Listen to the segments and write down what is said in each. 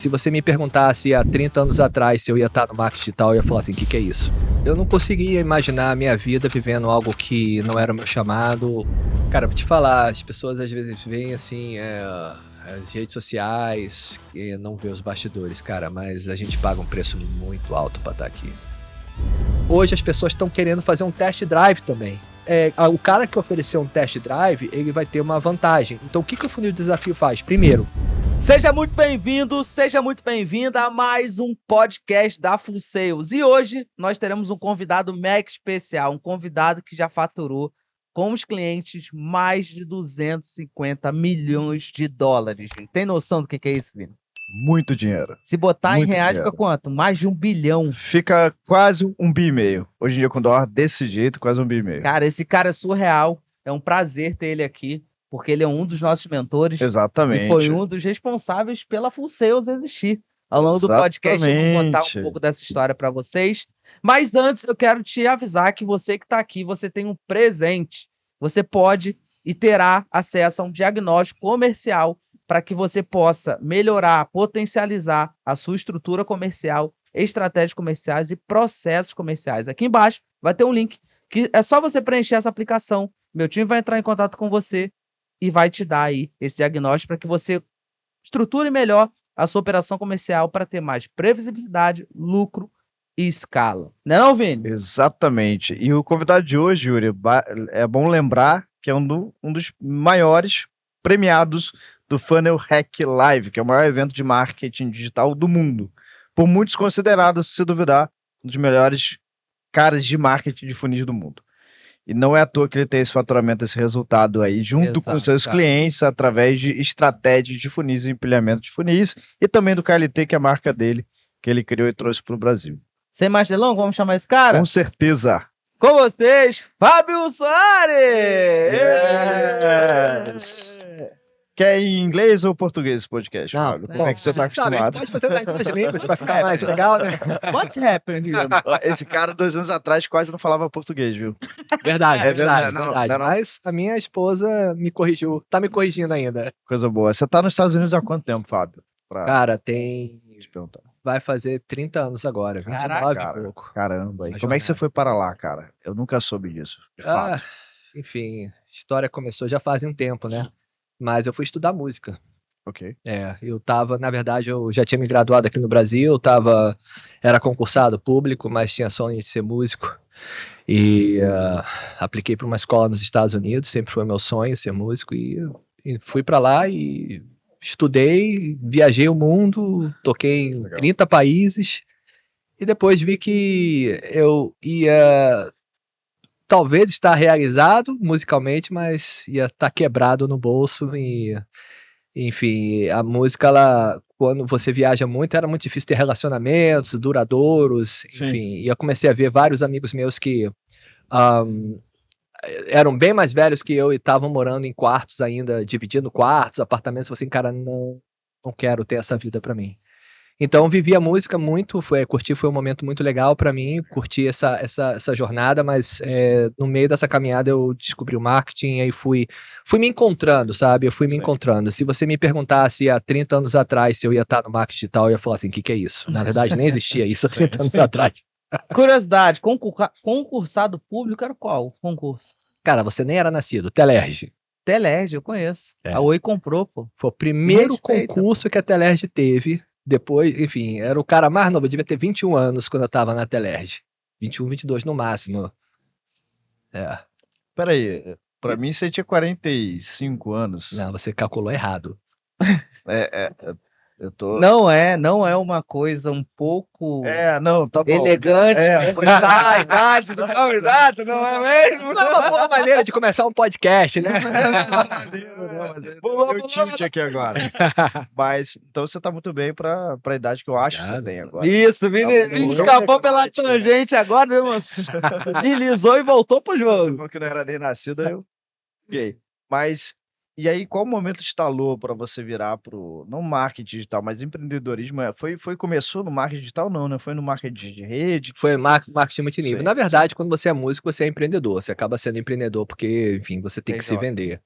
Se você me perguntasse há 30 anos atrás se eu ia estar no marketing digital, eu ia falar assim, o que é isso? Eu não conseguia imaginar a minha vida vivendo algo que não era o meu chamado. Cara, pra te falar, as pessoas às vezes veem assim, as redes sociais e não vê os bastidores, cara, mas a gente paga um preço muito alto pra estar aqui. Hoje as pessoas estão querendo fazer um test drive também. O cara que oferecer um test drive, ele vai ter uma vantagem. Então o que o Funil Desafio faz? Primeiro, seja muito bem-vindo, seja muito bem-vinda a mais um podcast da Full Sales. E hoje nós teremos um convidado mega especial, um convidado que já faturou com os clientes mais de 250 milhões de dólares. Tem noção do que é isso, Vini? Muito dinheiro. Se botar muito em reais, dinheiro. fica quanto? Mais de 1 bilhão. Fica quase 1,5 bi. Hoje em dia, com dólar desse jeito, quase 1,5 bi. Cara, esse cara é surreal. É um prazer ter ele aqui, porque ele é um dos nossos mentores. Exatamente. E foi um dos responsáveis pela Full Sales existir. Ao longo do podcast eu vou contar um pouco dessa história para vocês. Mas antes eu quero te avisar que você que está aqui, você tem um presente. Você pode e terá acesso a um diagnóstico comercial para que você possa melhorar, potencializar a sua estrutura comercial, estratégias comerciais e processos comerciais. Aqui embaixo vai ter um link que é só você preencher essa aplicação. Meu time vai entrar em contato com você e vai te dar aí esse diagnóstico para que você estruture melhor a sua operação comercial para ter mais previsibilidade, lucro e escala. Não, Vini? Exatamente. E o convidado de hoje, Yuri, é bom lembrar que é um dos maiores premiados do Funnel Hack Live, que é o maior evento de marketing digital do mundo. Por muitos considerado, se duvidar, um dos melhores caras de marketing de funis do mundo. E não é à toa que ele tem esse faturamento, esse resultado aí, junto com seus clientes, através de estratégias de funis e empilhamento de funis, e também do KLT, que é a marca dele, que ele criou e trouxe para o Brasil. Sem mais delongas, vamos chamar esse cara? Com certeza. Com vocês, Fábio Soares! Yes! Quer em inglês ou português esse podcast, Não, Fábio? Como é que você está acostumado? Pode fazer nas duas línguas para ficar mais legal, né? What's happening? Esse cara, 2 anos atrás, quase não falava português, viu? Verdade, verdade. Não. Mas a minha esposa me corrigiu, tá me corrigindo ainda. Coisa boa. Você tá nos Estados Unidos há quanto tempo, Fábio? Cara, tem... Te perguntar. Vai fazer 30 anos agora, 29 e pouco. Caramba. E como é que você foi para lá, cara? Eu nunca soube disso, de fato. Enfim, a história começou já faz um tempo, né? Mas eu fui estudar música. Ok. Eu tava, na verdade, eu já tinha me graduado aqui no Brasil, era concursado público, mas tinha sonho de ser músico. E apliquei para uma escola nos Estados Unidos, sempre foi meu sonho ser músico, e fui para lá e estudei, viajei o mundo, toquei em 30 países, e depois vi que eu ia talvez estar realizado musicalmente, mas ia estar quebrado no bolso. E enfim, a música, quando você viaja muito, era muito difícil ter relacionamentos duradouros. Enfim, e eu comecei a ver vários amigos meus que eram bem mais velhos que eu e estavam morando em quartos ainda, dividindo quartos, apartamentos. Eu falei assim, cara, não quero ter essa vida pra mim. Então vivi a música muito, curti, foi um momento muito legal pra mim, curti essa jornada, mas no meio dessa caminhada eu descobri o marketing e aí fui me encontrando, sabe? Eu fui me encontrando. Se você me perguntasse há 30 anos atrás se eu ia estar no marketing digital, eu ia falar assim, o que é isso? Na verdade nem existia isso há 30 anos atrás. Curiosidade, concursado público era qual concurso? Cara, você nem era nascido, Telerge. Telerge, eu conheço. A Oi comprou, pô. Foi o primeiro concurso que a Telerge teve. Depois, enfim, era o cara mais novo, eu devia ter 21 anos quando eu tava na Telerge. 21, 22 no máximo. Peraí, pra mim você tinha 45 anos. Não, você calculou errado. Eu tô... Não é uma coisa um pouco tá bom. elegante. A idade do convidado, não é mesmo? Não é uma boa maneira de começar um podcast, né? Eu tilt aqui agora. Mas, então você tá muito bem pra idade que eu acho que você tem agora. Isso, Vini escapou pela tangente agora, meu irmão. Deslizou e voltou pro jogo. Você falou que não era nem nascido, eu... Ok. Mas... E aí, qual momento instalou para você virar pro, não marketing digital, mas empreendedorismo? Começou no marketing digital, não, né? Foi no marketing de rede? Foi marketing multinível. Sim. Na verdade, quando você é músico, você é empreendedor. Você acaba sendo empreendedor porque, enfim, você tem que se vender.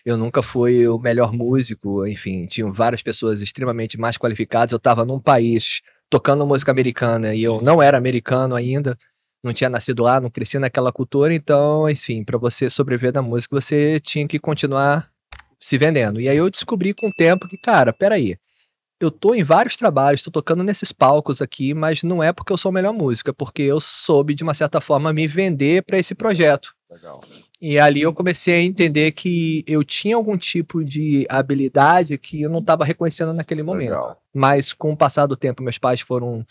Eu nunca fui o melhor músico, enfim, tinham várias pessoas extremamente mais qualificadas. Eu estava num país tocando música americana e eu não era americano ainda, não tinha nascido lá, não cresci naquela cultura. Então, enfim, para você sobreviver da música, você tinha que continuar se vendendo. E aí eu descobri com o tempo que, cara, peraí, eu tô em vários trabalhos, tô tocando nesses palcos aqui, mas não é porque eu sou o melhor músico, é porque eu soube, de uma certa forma, me vender para esse projeto. Legal. E ali eu comecei a entender que eu tinha algum tipo de habilidade que eu não estava reconhecendo naquele momento. Legal. Mas com o passar do tempo, meus pais foram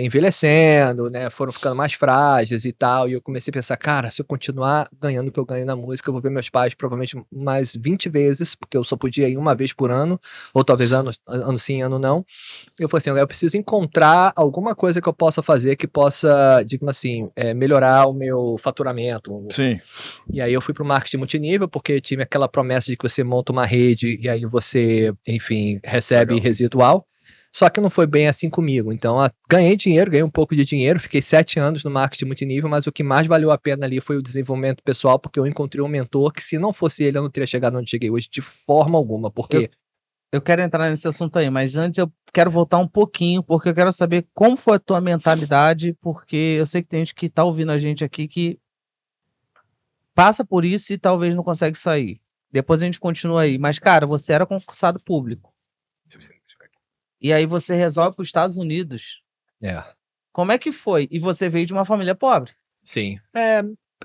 envelhecendo, né, foram ficando mais frágeis e tal, e eu comecei a pensar, cara, se eu continuar ganhando o que eu ganho na música, eu vou ver meus pais provavelmente mais 20 vezes, porque eu só podia ir uma vez por ano, ou talvez ano sim, ano não. Eu falei assim, eu preciso encontrar alguma coisa que eu possa fazer que possa, digamos assim, melhorar o meu faturamento. Sim. E aí eu fui para o marketing multinível, porque tinha aquela promessa de que você monta uma rede e aí você, enfim, recebe residual. Só que não foi bem assim comigo. Então, ganhei dinheiro, ganhei um pouco de dinheiro, fiquei 7 anos no marketing multinível, mas o que mais valeu a pena ali foi o desenvolvimento pessoal, porque eu encontrei um mentor que, se não fosse ele, eu não teria chegado onde cheguei hoje de forma alguma. Porque eu quero entrar nesse assunto aí, mas antes eu quero voltar um pouquinho, porque eu quero saber como foi a tua mentalidade, porque eu sei que tem gente que tá ouvindo a gente aqui que passa por isso e talvez não consegue sair. Depois a gente continua aí. Mas, cara, você era concursado público. E aí você resolve para os Estados Unidos. Como é que foi? E você veio de uma família pobre. Sim.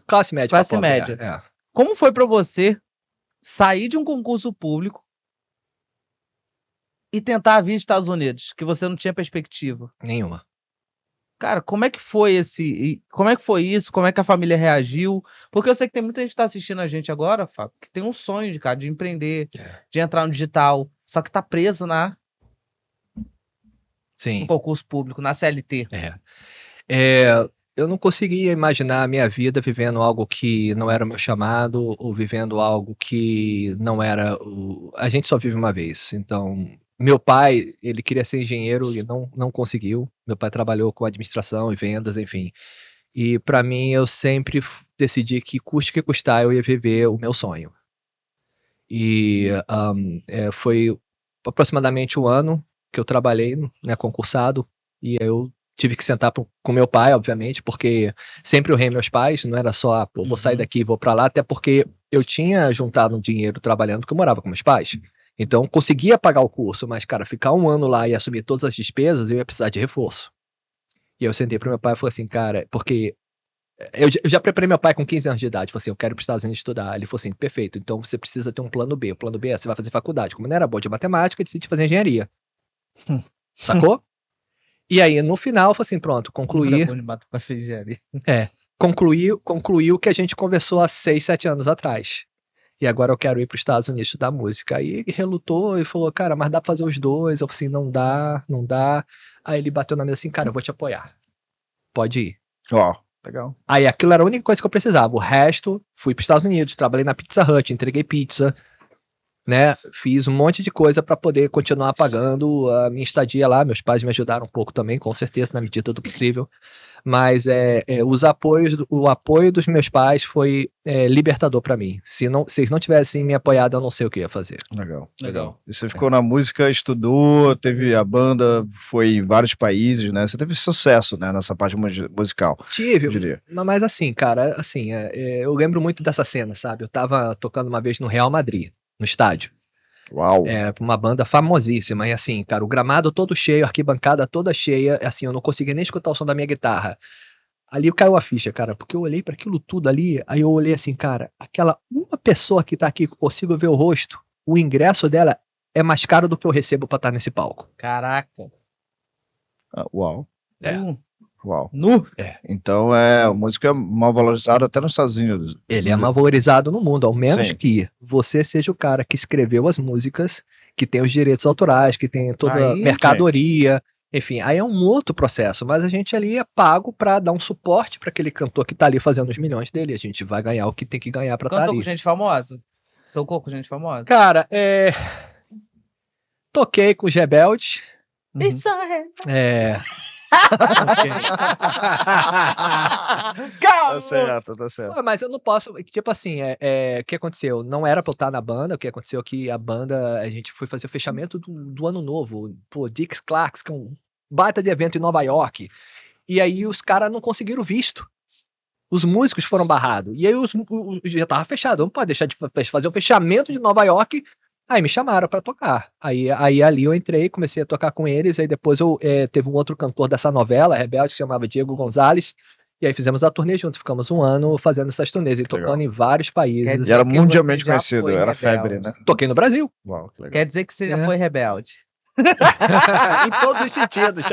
Classe média. Classe média. Como foi para você sair de um concurso público e tentar vir aos Estados Unidos, que você não tinha perspectiva? Nenhuma. Cara, como é que foi como é que foi isso? Como é que a família reagiu? Porque eu sei que tem muita gente que tá assistindo a gente agora, Fábio, que tem um sonho de empreender, de entrar no digital, só que tá preso no concurso público, na CLT. Eu não conseguia imaginar a minha vida vivendo algo que não era o meu chamado, ou vivendo algo que não era a gente só vive uma vez. Então, meu pai, ele queria ser engenheiro e não conseguiu. Meu pai trabalhou com administração e vendas, enfim. E para mim, eu sempre decidi que, custe que custar, eu ia viver o meu sonho. E foi aproximadamente um ano que eu trabalhei, né, concursado, e eu tive que sentar com meu pai, obviamente, porque sempre honrei meus pais, não era só, vou sair daqui e vou para lá, até porque eu tinha juntado um dinheiro trabalhando, porque eu morava com meus pais. Então, conseguia pagar o curso, mas, cara, ficar um ano lá e assumir todas as despesas, eu ia precisar de reforço. E eu sentei pro meu pai e falei assim, cara, porque eu já preparei meu pai com 15 anos de idade, falei assim, eu quero ir para os Estados Unidos estudar. Ele falou assim, perfeito, então você precisa ter um plano B. O plano B é, você vai fazer faculdade. Como não era bom de matemática, eu decidi fazer engenharia. Sacou? E aí, no final, eu falei assim, pronto, concluí. Concluí o que a gente conversou há 6, 7 anos atrás. E agora eu quero ir para os Estados Unidos estudar música. Aí ele relutou e falou, cara, mas dá pra fazer os dois. Eu falei assim, não dá. Aí ele bateu na mesa assim, cara, eu vou te apoiar. Pode ir. Legal. Aí aquilo era a única coisa que eu precisava. O resto, fui para os Estados Unidos, trabalhei na Pizza Hut, entreguei pizza, né? Fiz um monte de coisa para poder continuar pagando a minha estadia lá. Meus pais me ajudaram um pouco também, com certeza, na medida do possível. Mas o apoio dos meus pais foi libertador para mim. Se eles não tivessem me apoiado, eu não sei o que ia fazer. Legal. E você ficou na música, estudou, teve a banda, foi em vários países, né? Você teve sucesso, né, nessa parte musical. Tive, eu diria. Mas assim, cara, assim, eu lembro muito dessa cena, sabe? Eu tava tocando uma vez no Real Madrid, no estádio. Uau! Uma banda famosíssima, e assim, cara, o gramado todo cheio, a arquibancada toda cheia, assim, eu não conseguia nem escutar o som da minha guitarra. Ali caiu a ficha, cara, porque eu olhei para aquilo tudo ali, aí eu olhei assim, cara, aquela uma pessoa que tá aqui que eu consigo ver o rosto, o ingresso dela é mais caro do que eu recebo pra estar nesse palco. Caraca! Uau! Uau. Então o músico é mal valorizado até nos Estados Unidos. Ele é mal valorizado no mundo, ao menos que você seja o cara que escreveu as músicas, que tem os direitos autorais, que tem toda a mercadoria, enfim, aí é um outro processo, mas a gente ali é pago pra dar um suporte pra aquele cantor que tá ali fazendo os milhões dele, a gente vai ganhar o que tem que ganhar pra estar ali. Cantor com gente famosa? Tocou com gente famosa? Cara, toquei com os Rebeldes. Isso é. Tá certo, tá certo. Mas eu não posso, tipo assim, o que aconteceu? Não era pra eu estar na banda, o que aconteceu é que a banda, a gente foi fazer o fechamento do ano novo, pô, Dix Clarks, que é um baita de evento em Nova York, e aí os caras não conseguiram visto. Os músicos foram barrados, e aí já tava fechado, não pode deixar de fazer o fechamento de Nova York. Aí me chamaram pra tocar. Aí ali eu entrei, comecei a tocar com eles. Aí depois teve um outro cantor dessa novela, Rebelde, que se chamava Diego Gonzalez. E aí fizemos a turnê junto. Ficamos um ano fazendo essas turnês e tocando em vários países. E era mundialmente conhecido, era febre, né? Toquei no Brasil. Uau, que legal. Quer dizer que você já foi rebelde. Em todos os sentidos.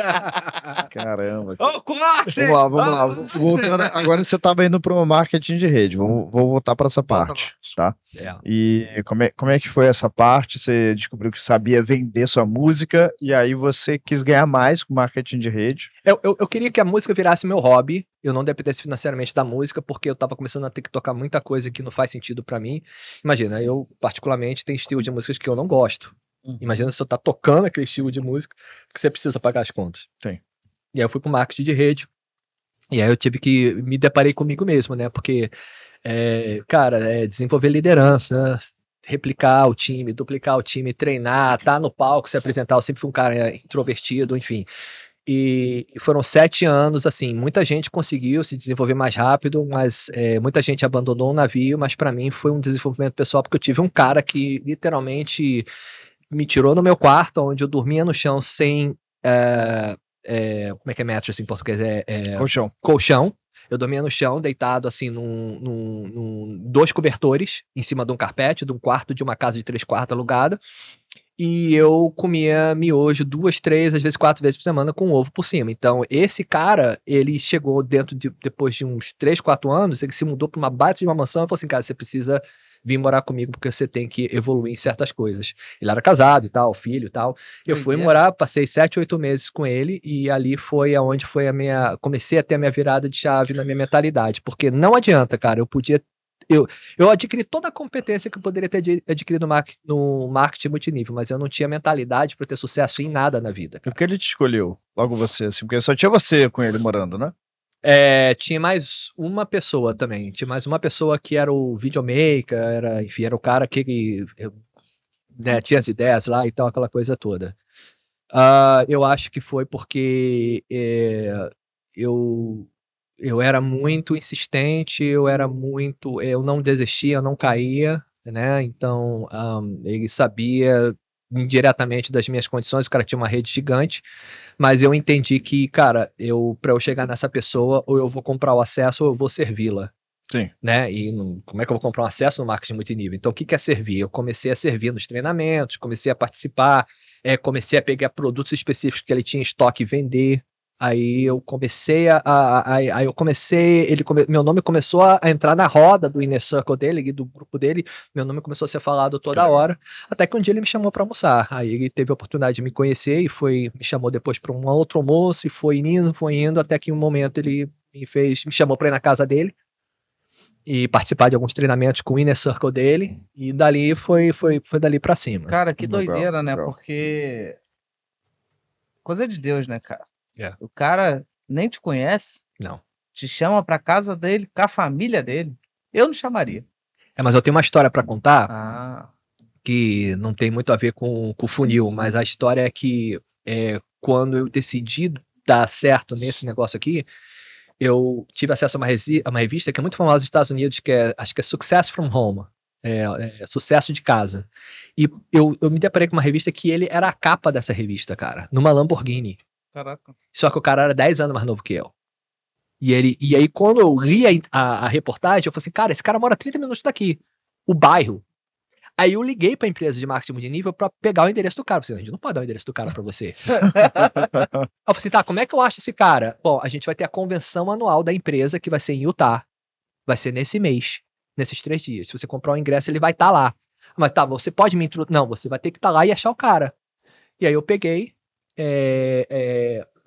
Caramba. Corte! Vamos lá. Voltando, agora você estava indo para o marketing de rede. Vou voltar para essa parte, tá? E como é que foi essa parte? Você descobriu que sabia vender sua música e aí você quis ganhar mais com marketing de rede? Eu queria que a música virasse meu hobby. Eu não dependesse financeiramente da música, porque eu estava começando a ter que tocar muita coisa que não faz sentido para mim. Imagina, eu particularmente tenho estilo de músicas que eu não gosto. Imagina se eu tá tocando aquele estilo de música que você precisa pagar as contas. Sim. E aí eu fui pro marketing de rede. E aí eu tive que me deparei comigo mesmo, né? Porque, desenvolver liderança, replicar o time, duplicar o time, treinar, tá no palco, se apresentar. Eu sempre fui um cara introvertido, enfim. E foram 7 anos, assim, muita gente conseguiu se desenvolver mais rápido, mas muita gente abandonou o navio, mas para mim foi um desenvolvimento pessoal, porque eu tive um cara que literalmente me tirou no meu quarto, onde eu dormia no chão sem... como é que é mattress em português? Colchão. Eu dormia no chão, deitado assim, num 2 cobertores, em cima de um carpete, de um quarto de uma casa de 3 quartos alugada. E eu comia miojo 2, 3, às vezes 4 vezes por semana com ovo por cima. Então, esse cara, ele chegou depois de uns 3, 4 anos, ele se mudou para uma baita de uma mansão e falou assim, cara, você precisa vir morar comigo porque você tem que evoluir em certas coisas. Ele era casado e tal, filho e tal. Eu fui morar, passei 7, 8 meses com ele e ali foi aonde foi comecei a ter a minha virada de chave na minha mentalidade, porque não adianta, cara, eu adquiri toda a competência que eu poderia ter adquirido no marketing multinível, mas eu não tinha mentalidade para ter sucesso em nada na vida. Por que ele te escolheu? Logo você, assim, porque só tinha você com ele morando, né? Tinha mais uma pessoa também. Tinha mais uma pessoa que era o videomaker, era o cara que tinha as ideias lá e tal, aquela coisa toda. Eu acho que foi porque eu era muito insistente, eu não desistia, eu não caía, né? Então, ele sabia indiretamente das minhas condições, o cara tinha uma rede gigante, mas eu entendi que, cara, para eu chegar nessa pessoa, ou eu vou comprar o acesso ou eu vou servi-la. Sim. Né? E como é que eu vou comprar um acesso no marketing multinível? Então, o que é servir? Eu comecei a servir nos treinamentos, comecei a participar, comecei a pegar produtos específicos que ele tinha em estoque e vender. Aí eu comecei meu nome começou a entrar na roda do Inner Circle dele, do grupo dele, meu nome começou a ser falado toda hora, até que um dia ele me chamou para almoçar. Aí ele teve a oportunidade de me conhecer e me chamou depois para um outro almoço e foi indo, até que um momento ele me chamou para ir na casa dele e participar de alguns treinamentos com o Inner Circle dele, e dali foi dali para cima. Cara, que doideira, né? Porque coisa de Deus, né, cara? O cara nem te conhece. Não. Te chama pra casa dele, com a família dele. Eu não chamaria. Mas eu tenho uma história pra contar que não tem muito a ver com o funil, mas a história é que quando eu decidi dar certo nesse negócio aqui, eu tive acesso a uma revista que é muito famosa nos Estados Unidos, acho que é Success from Home. Sucesso de casa. E eu me deparei com uma revista que ele era a capa dessa revista, cara, numa Lamborghini. Caraca. Só que o cara era 10 anos mais novo que eu. E aí, quando eu li a reportagem, eu falei assim, cara, esse cara mora 30 minutos daqui, o bairro. Aí eu liguei pra empresa de marketing multinível pra pegar o endereço do cara. Eu falei, a gente não pode dar o endereço do cara pra você. Eu falei assim, tá, como é que eu acho esse cara? Bom, a gente vai ter a convenção anual da empresa, que vai ser em Utah. Vai ser nesse mês, nesses 3 dias. Se você comprar o ingresso, ele vai estar lá. Mas tá, você pode me introduzir? Não, você vai ter que estar lá e achar o cara. E aí eu peguei,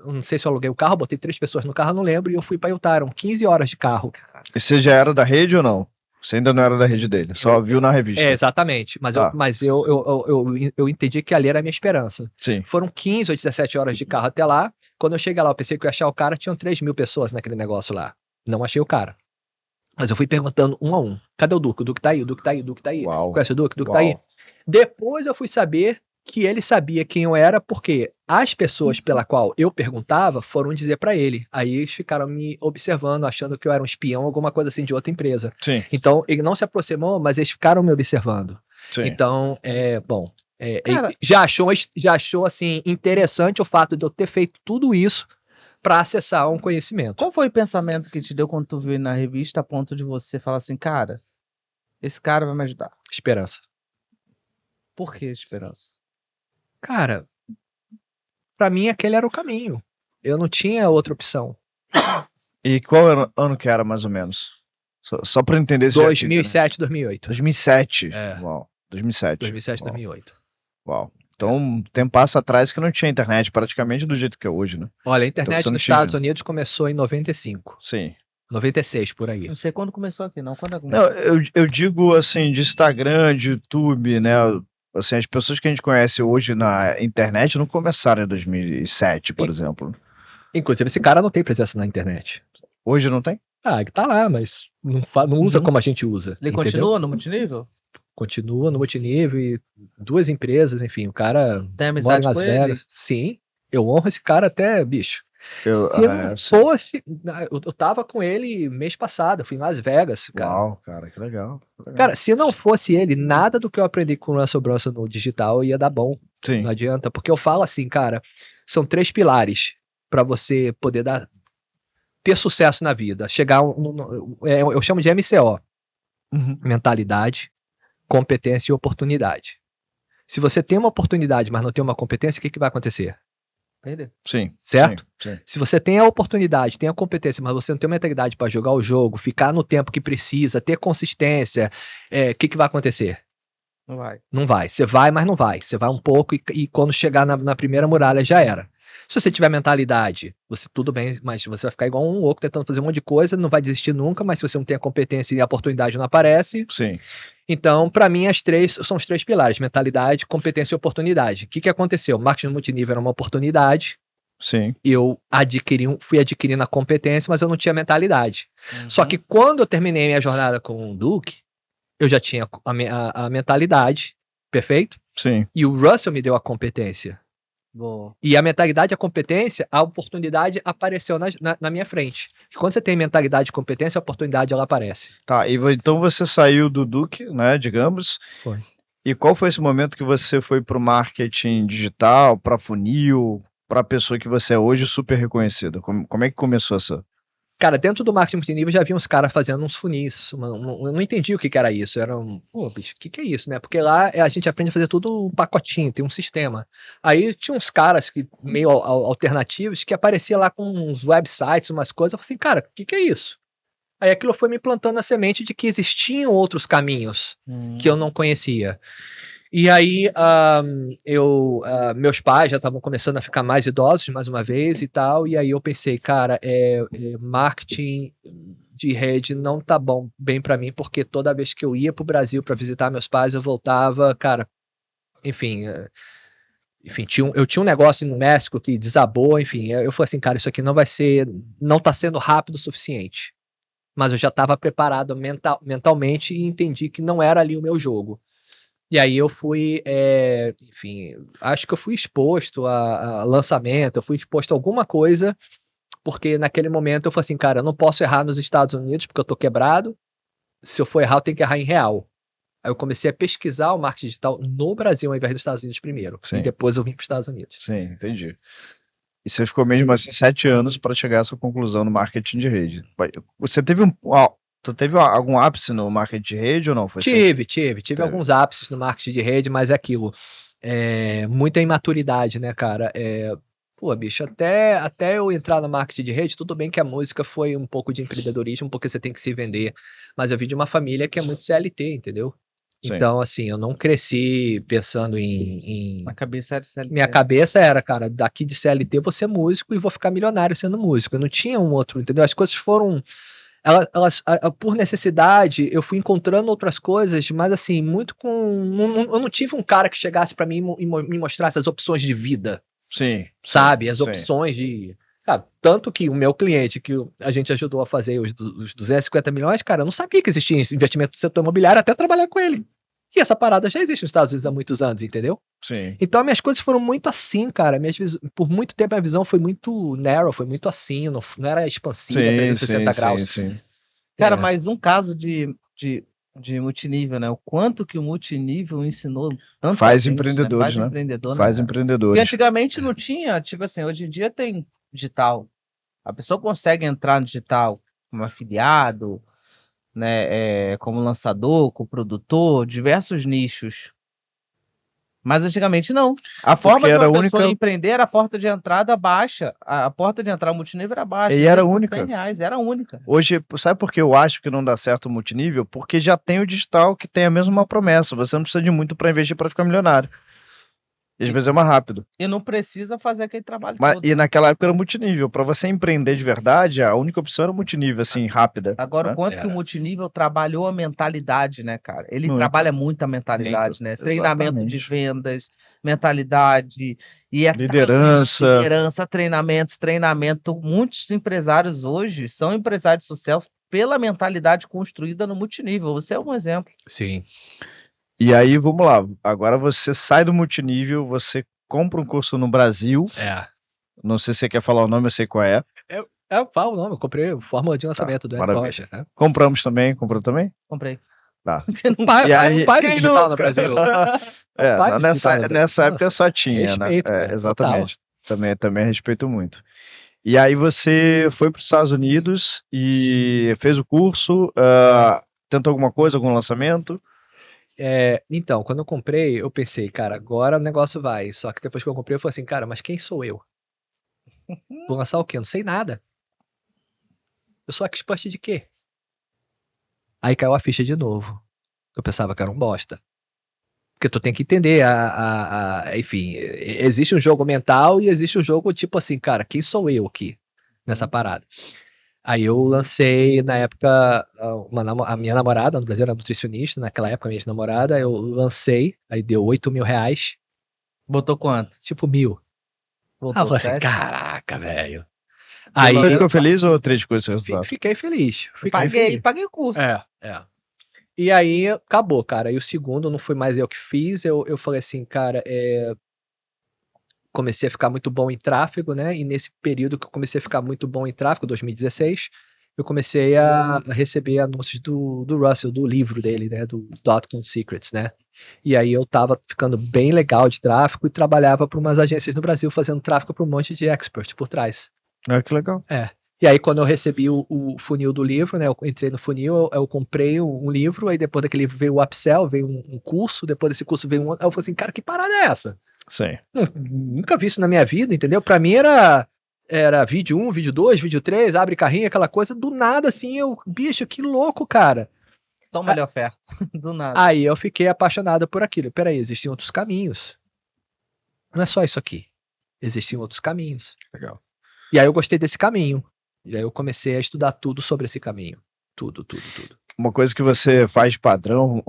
não sei se eu aluguei o carro, botei 3 pessoas no carro, não lembro, e eu fui pra Utah, eram 15 horas de carro. E você já era da rede ou não? Você ainda não era da rede dele, só viu na revista. Exatamente. Mas eu entendi que ali era a minha esperança. Sim. Foram 15 ou 17 horas de carro até lá. Quando eu cheguei lá, eu pensei que eu ia achar o cara, tinham 3.000 pessoas naquele negócio lá. Não achei o cara. Mas eu fui perguntando um a um. Cadê o Duque? O Duque tá aí, o Duque tá aí, o Duque tá aí. Uau. Conhece o Duque? O Duque tá aí. Depois eu fui saber que ele sabia quem eu era, porque as pessoas pela qual eu perguntava foram dizer pra ele. Aí eles ficaram me observando, achando que eu era um espião, alguma coisa assim de outra empresa. Sim. Então, ele não se aproximou, mas eles ficaram me observando. Sim. Então, já achou assim interessante o fato de eu ter feito tudo isso para acessar um conhecimento. Qual foi o pensamento que te deu quando tu viu na revista a ponto de você falar assim, cara, esse cara vai me ajudar? Esperança. Por que esperança? Cara, pra mim aquele era o caminho. Eu não tinha outra opção. E qual ano que era, mais ou menos? Só pra eu entender esse 2007, 2008. 2007. É. Uau. 2007. 2007, Uau. 2008. Uau. Então, um tempo passa atrás que não tinha internet, praticamente do jeito que é hoje, né? Olha, a internet Então, nos Estados Unidos começou em 95. Sim. 96, por aí. Não sei quando começou aqui, não. Quando Não, eu digo, assim, de Instagram, de YouTube, né? Assim, as pessoas que a gente conhece hoje na internet não começaram em 2007, por exemplo. Inclusive, esse cara não tem presença na internet. Hoje não tem? Ah, ele tá lá, mas não usa como a gente usa. Ele entendeu? continua no multinível? Continua no multinível e 2 empresas, enfim, o cara Tem amizade mora em Las com Vegas. ele? Sim, eu honro esse cara até, bicho. Se não fosse, eu tava com ele mês passado, eu fui em Las Vegas, cara. Uau, cara, que legal. Cara, se não fosse ele, nada do que eu aprendi com o Russell Brunson no digital ia dar bom. Sim. Não adianta, porque eu falo assim, cara, são 3 pilares para você poder ter sucesso na vida. Chegar, eu chamo de MCO, mentalidade, competência e oportunidade. Se você tem uma oportunidade, mas não tem uma competência, o que vai acontecer? Perder. Sim. Certo? Sim. Se você tem a oportunidade, tem a competência, mas você não tem uma mentalidade para jogar o jogo, ficar no tempo que precisa, ter consistência, o que vai acontecer? Não vai. Não vai. Você vai, mas não vai. Você vai um pouco e quando chegar na primeira muralha já era. Se você tiver mentalidade, tudo bem, mas você vai ficar igual um louco tentando fazer um monte de coisa, não vai desistir nunca, mas se você não tem a competência e a oportunidade não aparece. Sim. Então, para mim, são os 3 pilares: mentalidade, competência e oportunidade. O que aconteceu? O marketing multinível era uma oportunidade. Sim. Eu fui adquirindo a competência, mas eu não tinha mentalidade. Só que quando eu terminei minha jornada com o Duque, eu já tinha a mentalidade, perfeito? Sim. E o Russell me deu a competência. Boa. E a mentalidade e a competência, a oportunidade apareceu na minha frente. E quando você tem mentalidade e competência, a oportunidade ela aparece. Tá, então você saiu do Duque, né, digamos. Foi. E qual foi esse momento que você foi pro marketing digital, pra funil, pra pessoa que você é hoje super reconhecida? Como é que começou essa... Cara, dentro do marketing multinível já vi uns caras fazendo uns funis. Eu não entendi o que era isso. Era pô, bicho, o que é isso, né? Porque lá a gente aprende a fazer tudo um pacotinho, tem um sistema. Aí tinha uns caras meio alternativos que apareciam lá com uns websites, umas coisas. Eu falei assim, cara, o que é isso? Aí aquilo foi me plantando a semente de que existiam outros caminhos que eu não conhecia. E aí, meus pais já estavam começando a ficar mais idosos, mais uma vez, e tal, e aí eu pensei, cara, marketing de rede não tá bem para mim, porque toda vez que eu ia pro Brasil para visitar meus pais, eu voltava, cara, enfim, eu tinha um negócio no México que desabou, enfim, eu falei assim, cara, isso aqui não tá sendo rápido o suficiente, mas eu já estava preparado mentalmente e entendi que não era ali o meu jogo. E aí eu fui, enfim, acho que eu fui exposto a lançamento, eu fui exposto a alguma coisa, porque naquele momento eu falei assim, cara, eu não posso errar nos Estados Unidos porque eu tô quebrado, se eu for errar eu tenho que errar em real. Aí eu comecei a pesquisar o marketing digital no Brasil ao invés dos Estados Unidos primeiro, Sim. E depois eu vim para os Estados Unidos. Sim, entendi. E você ficou mesmo assim 7 anos para chegar a essa conclusão no marketing de rede. Você teve Tu teve algum ápice no marketing de rede ou não? Tive alguns ápices no marketing de rede, mas é aquilo. Muita imaturidade, né, cara? Pô, bicho, até eu entrar no marketing de rede, tudo bem que a música foi um pouco de empreendedorismo, porque você tem que se vender. Mas eu vim de uma família que é muito CLT, entendeu? Sim. Então, assim, eu não cresci pensando em... A cabeça era CLT. Minha cabeça era, cara, daqui de CLT eu vou ser músico e vou ficar milionário sendo músico. Eu não tinha um outro, entendeu? As coisas foram... por necessidade, eu fui encontrando outras coisas, mas assim, muito eu não tive um cara que chegasse pra mim e me mostrasse as opções de vida. Sim. Sabe? As opções de... Cara, tanto que o meu cliente, que a gente ajudou a fazer os 250 milhões, cara, eu não sabia que existia investimento no setor imobiliário até trabalhar com ele. E essa parada já existe nos Estados Unidos há muitos anos, entendeu? Sim. Então, minhas coisas foram muito assim, cara. Por muito tempo, a visão foi muito narrow, foi muito assim, não era expansiva, 360 graus. Sim. Cara, mas um caso de multinível, né? O quanto que o multinível ensinou tanto faz gente, empreendedores, né? Empreendedor, faz né, empreendedores. Porque antigamente não tinha, tipo assim, hoje em dia tem digital. A pessoa consegue entrar no digital como afiliado, né? Como lançador, como produtor, diversos nichos. Mas antigamente não. A forma de uma pessoa empreender era a porta de entrada baixa. A porta de entrada multinível era baixa. E era única. R$100, era única. Hoje, sabe por que eu acho que não dá certo o multinível? Porque já tem o digital que tem a mesma promessa. Você não precisa de muito para investir para ficar milionário. E às vezes é mais rápido. E não precisa fazer aquele trabalho todo. E naquela época era multinível. Para você empreender de verdade, a única opção era multinível, assim, rápida. Agora, né? O quanto que o multinível trabalhou a mentalidade, né, cara? Ele trabalha muito a mentalidade, né? Treinamento de vendas, mentalidade, e liderança, treinamento. Muitos empresários hoje são empresários de sucesso pela mentalidade construída no multinível. Você é um exemplo. Sim. E aí, vamos lá. Agora você sai do multinível, você compra um curso no Brasil. Não sei se você quer falar o nome, eu sei qual é. Eu falo o nome, eu comprei a fórmula de lançamento do Érico Rocha. Né? Compramos também, comprou também? Comprei. Tá. Não paga digital no Brasil. Nessa época só tinha, respeito, né? Exatamente. Também respeito muito. E aí você foi para os Estados Unidos e fez o curso, tentou alguma coisa, algum lançamento? Então, quando eu comprei, eu pensei, cara, agora o negócio vai. Só que depois que eu comprei, eu falei assim, cara, mas quem sou eu? Vou lançar o quê? Eu não sei nada. Eu sou expert de quê? Aí caiu a ficha de novo. Eu pensava que era um bosta. Porque tu tem que entender, enfim, existe um jogo mental e existe um jogo tipo assim, cara, quem sou eu aqui nessa parada? Aí eu lancei, na época, a minha namorada, no Brasil era nutricionista, naquela época a minha namorada, eu lancei, aí deu R$8.000. Botou quanto? Tipo 1.000. Aí eu falei assim, caraca, velho. Aí você ficou feliz ou triste com esse resultado? Fiquei feliz. Paguei o curso. E aí acabou, cara. E o segundo não foi mais eu que fiz, eu falei assim, cara, comecei a ficar muito bom em tráfego, né? E nesse período que eu comecei a ficar muito bom em tráfego, 2016, eu comecei a receber anúncios do Russell, do livro dele, né? Do Dotcom Secrets, né? E aí eu tava ficando bem legal de tráfego e trabalhava para umas agências no Brasil fazendo tráfego para um monte de expert por trás. Que legal. E aí quando eu recebi o funil do livro, né? Eu entrei no funil, eu comprei um livro, aí depois daquele livro veio o upsell, veio um curso, depois desse curso veio um outro. Aí eu falei assim, cara, que parada é essa? Sim. Nunca vi isso na minha vida, entendeu? Pra mim era vídeo 1, vídeo 2, vídeo 3, abre carrinho, aquela coisa, do nada assim, bicho, que louco, cara. Toma ali a oferta, do nada. Aí eu fiquei apaixonado por aquilo. Peraí, existem outros caminhos. Não é só isso aqui. Existem outros caminhos. Legal. E aí eu gostei desse caminho. E aí eu comecei a estudar tudo sobre esse caminho. Tudo. Uma coisa que você faz padrão,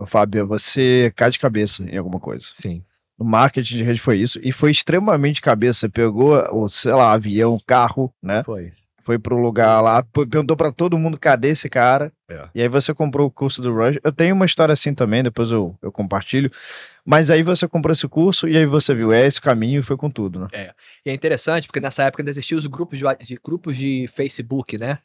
Fábio, é você cai de cabeça em alguma coisa. Sim. No marketing de rede foi isso, e foi extremamente cabeça. Você pegou, sei lá, avião, carro, né? Foi pro lugar lá, perguntou pra todo mundo, cadê esse cara? E aí você comprou o curso do Rush. Eu tenho uma história assim também, depois eu compartilho. Mas aí você comprou esse curso e aí você viu, esse caminho e foi com tudo, né? E é interessante, porque nessa época ainda existiam os grupos de Facebook, né?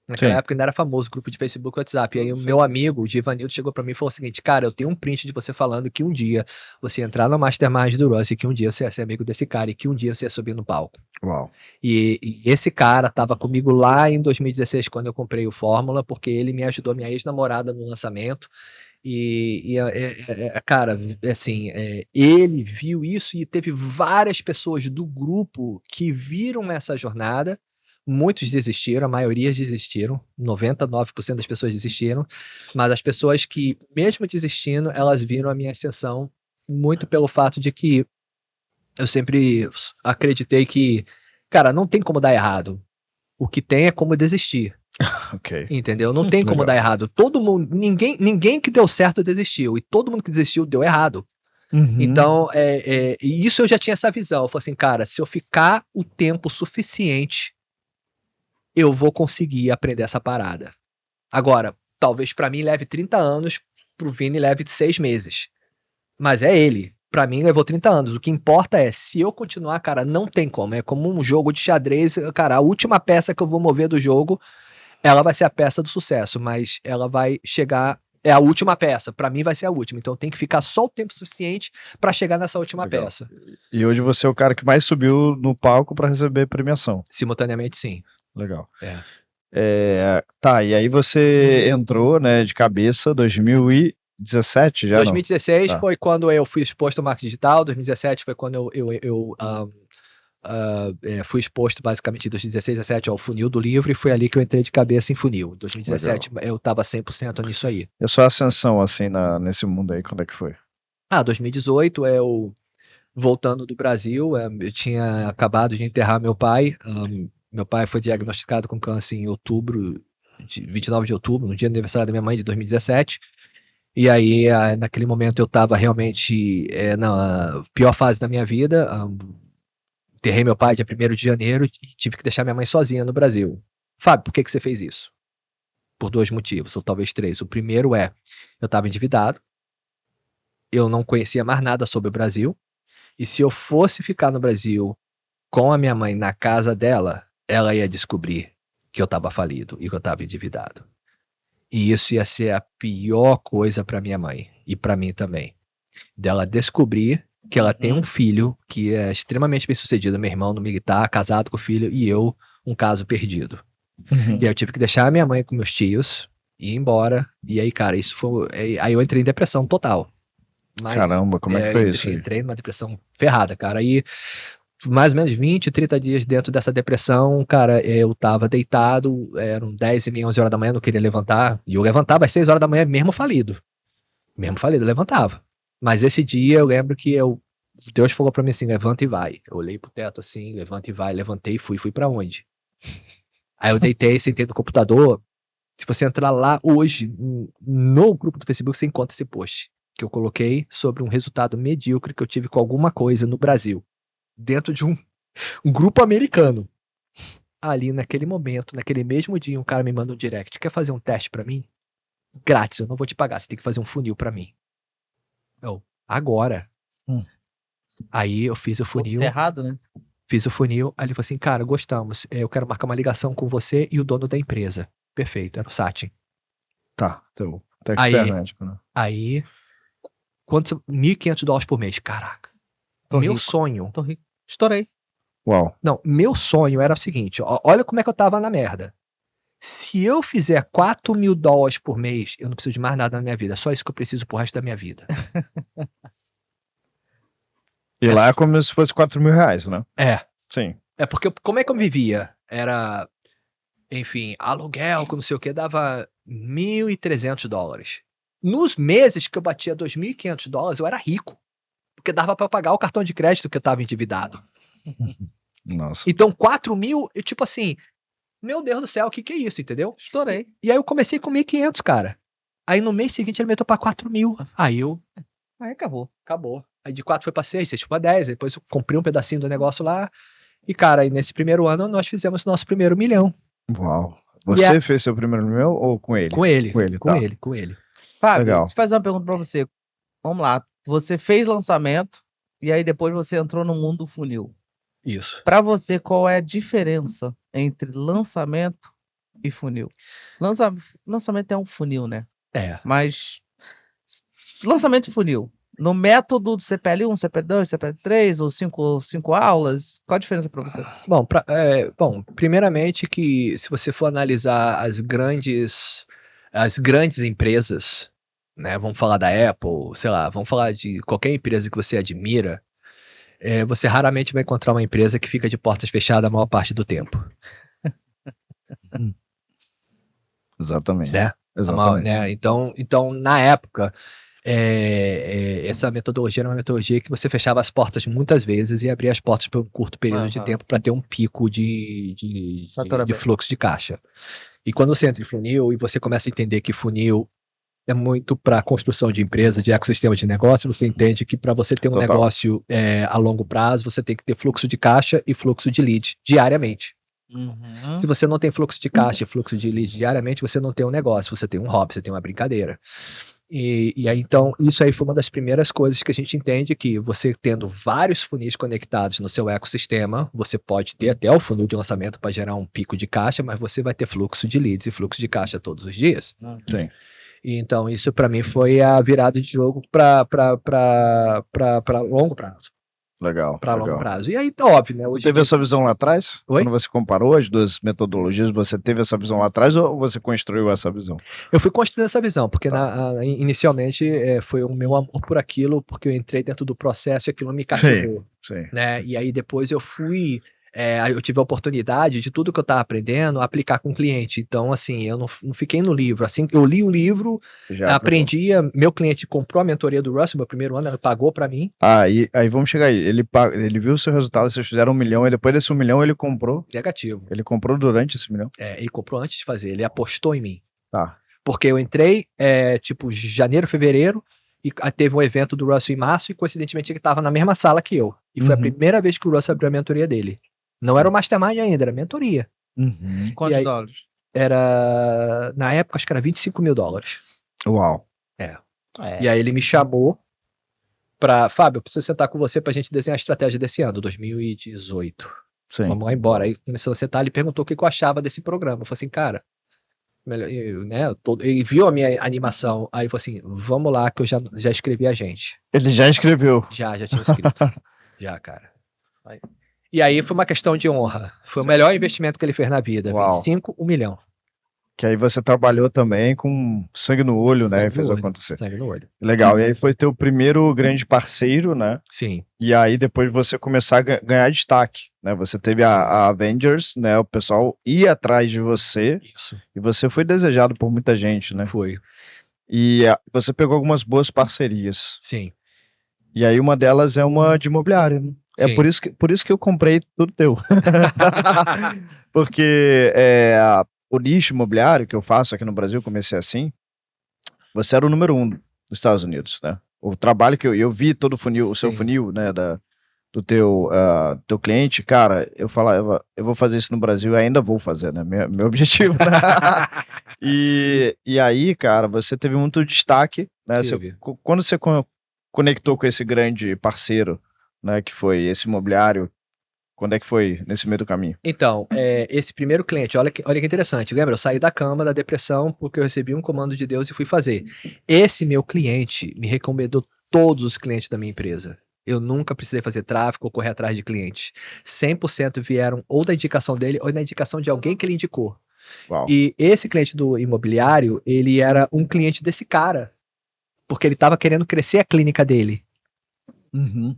Naquela época ainda era famoso o grupo de Facebook e WhatsApp. E aí o meu amigo, o Givanildo, chegou pra mim e falou o seguinte, cara, eu tenho um print de você falando que um dia você entrar no Mastermind do Russ e que um dia você ia ser amigo desse cara e que um dia você ia subir no palco. Uau. E esse cara tava comigo lá em 2016, quando eu comprei o Fórmula, porque ele me ajudou, minha ex-namorada, no lançamento. Cara, assim, ele viu isso e teve várias pessoas do grupo que viram essa jornada. Muitos desistiram, a maioria desistiram, 99% das pessoas desistiram, mas as pessoas que, mesmo desistindo, elas viram a minha ascensão muito pelo fato de que eu sempre acreditei que, cara, não tem como dar errado. O que tem é como desistir. Ok. Entendeu? Não tem como dar errado. Todo mundo, ninguém que deu certo desistiu. E todo mundo que desistiu deu errado. Então, e isso eu já tinha essa visão. Eu falei assim, cara, se eu ficar o tempo suficiente, eu vou conseguir aprender essa parada. Agora, talvez pra mim leve 30 anos, pro Vini leve 6 meses. Mas é ele. Pra mim levou 30 anos. O que importa é, se eu continuar, cara, não tem como. É como um jogo de xadrez, cara, a última peça que eu vou mover do jogo, ela vai ser a peça do sucesso, mas ela vai chegar... É a última peça, pra mim vai ser a última, então tem que ficar só o tempo suficiente pra chegar nessa última peça. E hoje você é o cara que mais subiu no palco pra receber premiação. Simultaneamente, sim. Legal. Tá, e aí você entrou, né, de cabeça, 2017 já? 2016 foi quando eu fui exposto ao marketing digital, 2017 foi quando eu fui exposto basicamente em 2016 a 2017 ao funil do livro e foi ali que eu entrei de cabeça em funil. Em 2017 eu tava 100% nisso aí. E a sua ascensão assim nesse mundo aí, quando é que foi? 2018 eu voltando do Brasil, eu tinha acabado de enterrar meu pai. Meu pai foi diagnosticado com câncer em 29 de outubro, no dia do aniversário da minha mãe de 2017. E aí, naquele momento eu tava realmente na pior fase da minha vida. Enterrei meu pai dia 1º de janeiro e tive que deixar minha mãe sozinha no Brasil. Fábio, por que você fez isso? Por 2 motivos, ou talvez 3. O primeiro eu estava endividado, eu não conhecia mais nada sobre o Brasil, e se eu fosse ficar no Brasil com a minha mãe na casa dela, ela ia descobrir que eu estava falido e que eu estava endividado. E isso ia ser a pior coisa para minha mãe, e para mim também. Dela descobrir que ela tem um filho que é extremamente bem sucedido, meu irmão no militar, casado com o filho, e eu, um caso perdido. E aí eu tive que deixar a minha mãe com meus tios, ir embora, e aí, cara, isso foi... Aí eu entrei em depressão total. Mas, caramba, como é que foi isso? Entrei numa depressão ferrada, cara, aí mais ou menos 20, 30 dias dentro dessa depressão, cara, eu tava deitado, eram 10h30, 11 horas da manhã, não queria levantar, e eu levantava às 6 horas da manhã, mesmo falido, levantava. Mas esse dia eu lembro que Deus falou pra mim assim, levanta e vai. Eu olhei pro teto assim, levanta e vai, levantei e fui pra onde? Aí eu deitei, sentei no computador. Se você entrar lá hoje, no grupo do Facebook, você encontra esse post que eu coloquei sobre um resultado medíocre que eu tive com alguma coisa no Brasil, dentro de um grupo americano. Ali naquele momento, naquele mesmo dia, um cara me manda um direct, quer fazer um teste pra mim? Grátis, eu não vou te pagar, você tem que fazer um funil pra mim. Agora. Aí eu fiz o funil. Errado, né? Fiz o funil, aí ele falou assim, cara, gostamos, eu quero marcar uma ligação com você e o dono da empresa. Perfeito, era o Satin. Tá, então, médico, né? Aí, $1.500 por mês, caraca. Meu sonho. Tô rico. Estourei. Uau. Não, meu sonho era o seguinte, olha como é que eu tava na merda. Se eu fizer $4.000 por mês, eu não preciso de mais nada na minha vida. Só isso que eu preciso pro resto da minha vida. E lá é como se fosse R$4.000, né? Sim. Porque como é que eu vivia? Era, enfim, aluguel, com não sei o que, dava $1.300. Nos meses que eu batia $2.500, eu era rico. Porque dava pra pagar o cartão de crédito que eu tava endividado. Nossa. Então, 4.000, tipo assim... Meu Deus do céu, o que é isso, entendeu? Estourei. E aí eu comecei com 1.500, cara. Aí no mês seguinte ele meteu pra 4.000. Aí acabou. Aí de 4 foi pra 6 foi pra 10. Aí depois eu comprei um pedacinho do negócio lá. E cara, aí nesse primeiro ano nós fizemos nosso primeiro $1 milhão. Uau. Você fez seu primeiro $1 milhão ou com ele? Com ele. Fábio, legal. deixa eu fazer uma pergunta pra você. Vamos lá. Você fez lançamento e aí depois você entrou no mundo do funil. Isso. Para você, qual é a diferença entre lançamento e funil? Lançamento é um funil, né? Mas lançamento e funil. No método do CPL1, CPL2, CPL3 ou 5 aulas, qual a diferença para você? Bom, primeiramente que se você for analisar as grandes empresas, né, vamos falar da Apple, sei lá, vamos falar de qualquer empresa que você admira, você raramente vai encontrar uma empresa que fica de portas fechadas a maior parte do tempo. Exatamente. Né? Exatamente. Então, na época, essa metodologia era uma metodologia que você fechava as portas muitas vezes e abria as portas por um curto período de tempo para ter um pico de fluxo de caixa. E quando você entra em funil e você começa a entender que funil é muito para construção de empresa, de ecossistema de negócio, você entende que para você ter um negócio a longo prazo, você tem que ter fluxo de caixa e fluxo de lead diariamente. Se você não tem fluxo de caixa e fluxo de lead diariamente, você não tem um negócio, você tem um hobby, você tem uma brincadeira. E aí, então, isso aí foi uma das primeiras coisas que a gente entende, que você tendo vários funis conectados no seu ecossistema, você pode ter até o funil de lançamento para gerar um pico de caixa, mas você vai ter fluxo de leads e fluxo de caixa todos os dias. Sim. E então, isso para mim foi a virada de jogo para longo prazo. Legal. Para longo prazo. E aí, tá óbvio, né? Você teve essa visão lá atrás? Oi? Quando você comparou as duas metodologias, você teve essa visão lá atrás ou você construiu essa visão? Eu fui construindo essa visão, porque inicialmente foi o meu amor por aquilo, porque eu entrei dentro do processo e aquilo me cativou. Sim. Né? E aí depois eu fui... eu tive a oportunidade de tudo que eu estava aprendendo aplicar com o cliente. Então, assim, eu não fiquei no livro. Assim, eu li o livro, aprendia. Meu cliente comprou a mentoria do Russell, meu primeiro ano, ele pagou para mim. Aí vamos chegar aí. Ele viu o seu resultado, vocês fizeram 1 milhão, e depois desse 1 milhão ele comprou. Negativo. Ele comprou durante esse 1 milhão? Ele comprou antes de fazer, ele apostou em mim. Tá. Porque eu entrei, janeiro, fevereiro, e teve um evento do Russell em março, e coincidentemente ele estava na mesma sala que eu. E foi a primeira vez que o Russell abriu a mentoria dele. Não era o mastermind ainda, era mentoria. Quantos dólares? Era, na época, acho que era $25.000. Uau. E aí ele me chamou para, Fábio, eu preciso sentar com você pra gente desenhar a estratégia desse ano, 2018. Sim. Vamos lá embora. Aí começou a sentar, ele perguntou o que eu achava desse programa. Eu falei assim, cara, ele viu a minha animação, aí ele falou assim, vamos lá que eu já escrevi a gente. Ele já escreveu? Já tinha escrito. Já, cara. E aí foi uma questão de honra. Foi o melhor investimento que ele fez na vida. 25, 1 milhão. Que aí você trabalhou também com sangue no olho, né? E fez acontecer. Sangue no olho. Legal. E aí foi teu primeiro grande parceiro, né? Sim. E aí depois você começar a ganhar destaque, né? Você teve a Avengers, né? O pessoal ia atrás de você. Isso. E você foi desejado por muita gente, né? Foi. E você pegou algumas boas parcerias. Sim. E aí uma delas é uma de imobiliária, né? É por isso que eu comprei tudo teu. Porque o nicho imobiliário que eu faço aqui no Brasil, comecei assim, você era o número 1 dos Estados Unidos, né? O trabalho que eu vi todo o funil, o seu funil, né, do teu cliente, cara, eu falava, eu vou fazer isso no Brasil e ainda vou fazer, né? Meu objetivo, né? E aí, cara, você teve muito destaque, né? Quando você conectou com esse grande parceiro, né, que foi esse imobiliário, quando é que foi nesse meio do caminho? Então, esse primeiro cliente, olha que interessante, lembra? Eu saí da cama, da depressão, porque eu recebi um comando de Deus e fui fazer. Esse meu cliente me recomendou todos os clientes da minha empresa. Eu nunca precisei fazer tráfego ou correr atrás de clientes. 100% vieram ou da indicação dele ou da indicação de alguém que ele indicou. Uau. E esse cliente do imobiliário, ele era um cliente desse cara, porque ele estava querendo crescer a clínica dele.